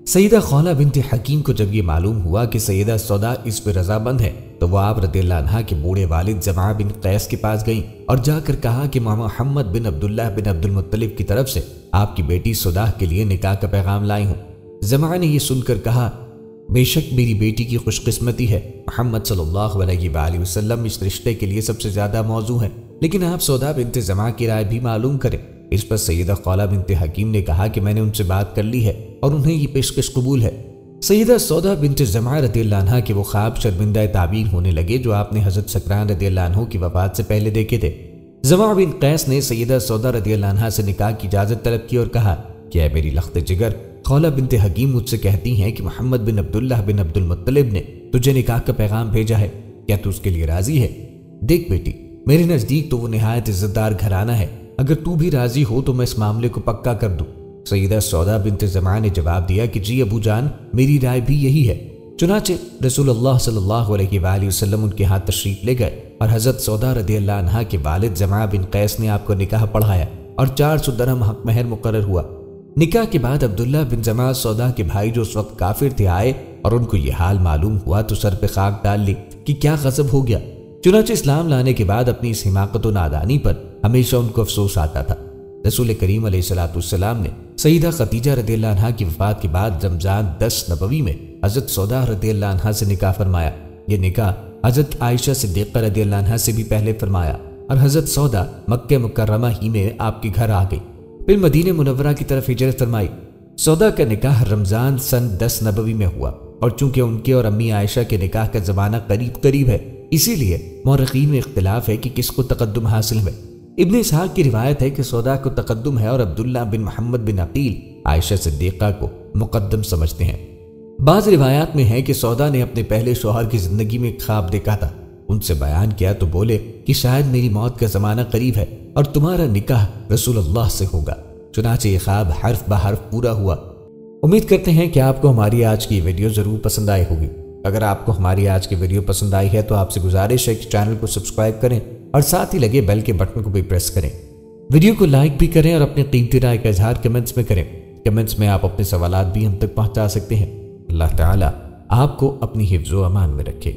سیدہ خولہ بنت حکیم کو جب یہ معلوم ہوا کہ سیدہ سودا اس پہ رضامند ہے تو وہ آپ رضی اللہ عنہ کے بوڑھے والد زمعہ بن قیس کے پاس گئیں اور جا کر کہا کہ محمد بن عبداللہ بن عبد المطلب کی طرف سے آپ کی بیٹی سودا کے لیے نکاح کا پیغام لائی ہوں۔ زمعہ نے یہ سن کر کہا، بے شک میری بیٹی کی خوش قسمتی ہے، محمد صلی اللہ علیہ وآلہ وسلم اس رشتے کے لیے سب سے زیادہ موزوں ہیں، لیکن آپ سودا بنت زمعہ کی رائے بھی معلوم کریں۔ اس پر سیدہ خولہ بنت حکیم نے کہا کہ میں نے ان سے بات کر لی ہے اور انہیں یہ پیشکش قبول ہے۔ سیدہ سودا بنت زمعہ رضی اللہ عنہ کے وہ خواب شرمندہ تعبیر ہونے لگے جو آپ نے حضرت سکران رضی اللہ عنہ کی وفات سے پہلے دیکھے تھے۔ زمعہ بن قیس نے سیدہ سودا رضی اللہ عنہ سے نکاح کی اجازت طلب کی اور کہا کہ اے میری لخت جگر، خولہ بنت حکیم مجھ سے کہتی ہیں کہ محمد بن عبداللہ بن عبد المطلب نے تجھے نکاح کا پیغام بھیجا ہے، کیا تو اس کے لیے راضی ہے؟ دیکھ بیٹی، میرے نزدیک تو وہ نہایت عزت دار گھرانہ ہے، اگر تو بھی راضی ہو تو میں اس معاملے کو پکا کر دوں۔ سیدہ سودا بنت زمعہ نے جواب دیا کہ جی ابو جان، میری رائے بھی یہی ہے۔ چنانچہ رسول اللہ صلی اللہ علیہ وآلہ وسلم ان کے ہاتھ تشریف لے گئے اور حضرت سودا رضی اللہ عنہ کے والد زمعہ بن قیس نے آپ کو نکاح پڑھایا اور 400 درہم حق مہر مقرر ہوا۔ نکاح کے بعد عبداللہ بن زمعہ سودا کے بھائی جو اس وقت کافر تھے آئے اور ان کو یہ حال معلوم ہوا تو سر پہ خاک ڈال لی کہ کیا غضب ہو گیا۔ چنانچہ اسلام لانے کے بعد اپنی اس حماقت و نادانی پر ہمیشہ ان کو افسوس آتا تھا۔ رسول کریم علیہ الصلوۃ والسلام نے سیدہ خدیجہ رضی اللہ عنہ کی وفات کے بعد رمضان 10 نبوی میں حضرت سودا رضی اللہ عنہ سے نکاح فرمایا۔ یہ نکاح حضرت عائشہ صدیقہ رضی اللہ عنہ سے بھی پہلے فرمایا اور حضرت سودا مکہ مکرمہ ہی میں آپ کے گھر آ گئی، پھر مدینہ منورہ کی طرف ہجرت فرمائی۔ سودا کا نکاح رمضان سن 10 نبوی میں ہوا، اور چونکہ ان کے اور امی عائشہ کے نکاح کا زمانہ قریب قریب ہے، اسی لیے مورخین میں اختلاف ہے کہ کس کو تقدم حاصل ہوئے۔ ابن اسحاق کی روایت ہے کہ سودا کو تقدم ہے اور عبداللہ بن محمد بن عقیل عائشہ صدیقہ کو مقدم سمجھتے ہیں۔ بعض روایات میں ہے کہ سودا نے اپنے پہلے شوہر کی زندگی میں ایک خواب دیکھا تھا، ان سے بیان کیا تو بولے کہ شاید میری موت کا زمانہ قریب ہے اور تمہارا نکاح رسول اللہ سے ہوگا۔ چنانچہ یہ خواب حرف بحرف پورا ہوا۔ امید کرتے ہیں کہ آپ کو ہماری آج کی ویڈیو ضرور پسند آئی ہوگی۔ اگر آپ کو ہماری آج کی ویڈیو پسند آئی ہے تو آپ سے گزارش ہے کہ چینل کو سبسکرائب کریں اور ساتھ ہی لگے بیل کے بٹن کو بھی پریس کریں۔ ویڈیو کو لائک بھی کریں اور اپنی قیمتی رائے کا اظہار کمنٹس میں کریں۔ کمنٹس میں آپ اپنے سوالات بھی ہم تک پہنچا سکتے ہیں۔ اللہ تعالیٰ آپ کو اپنی حفظ و امان میں رکھے۔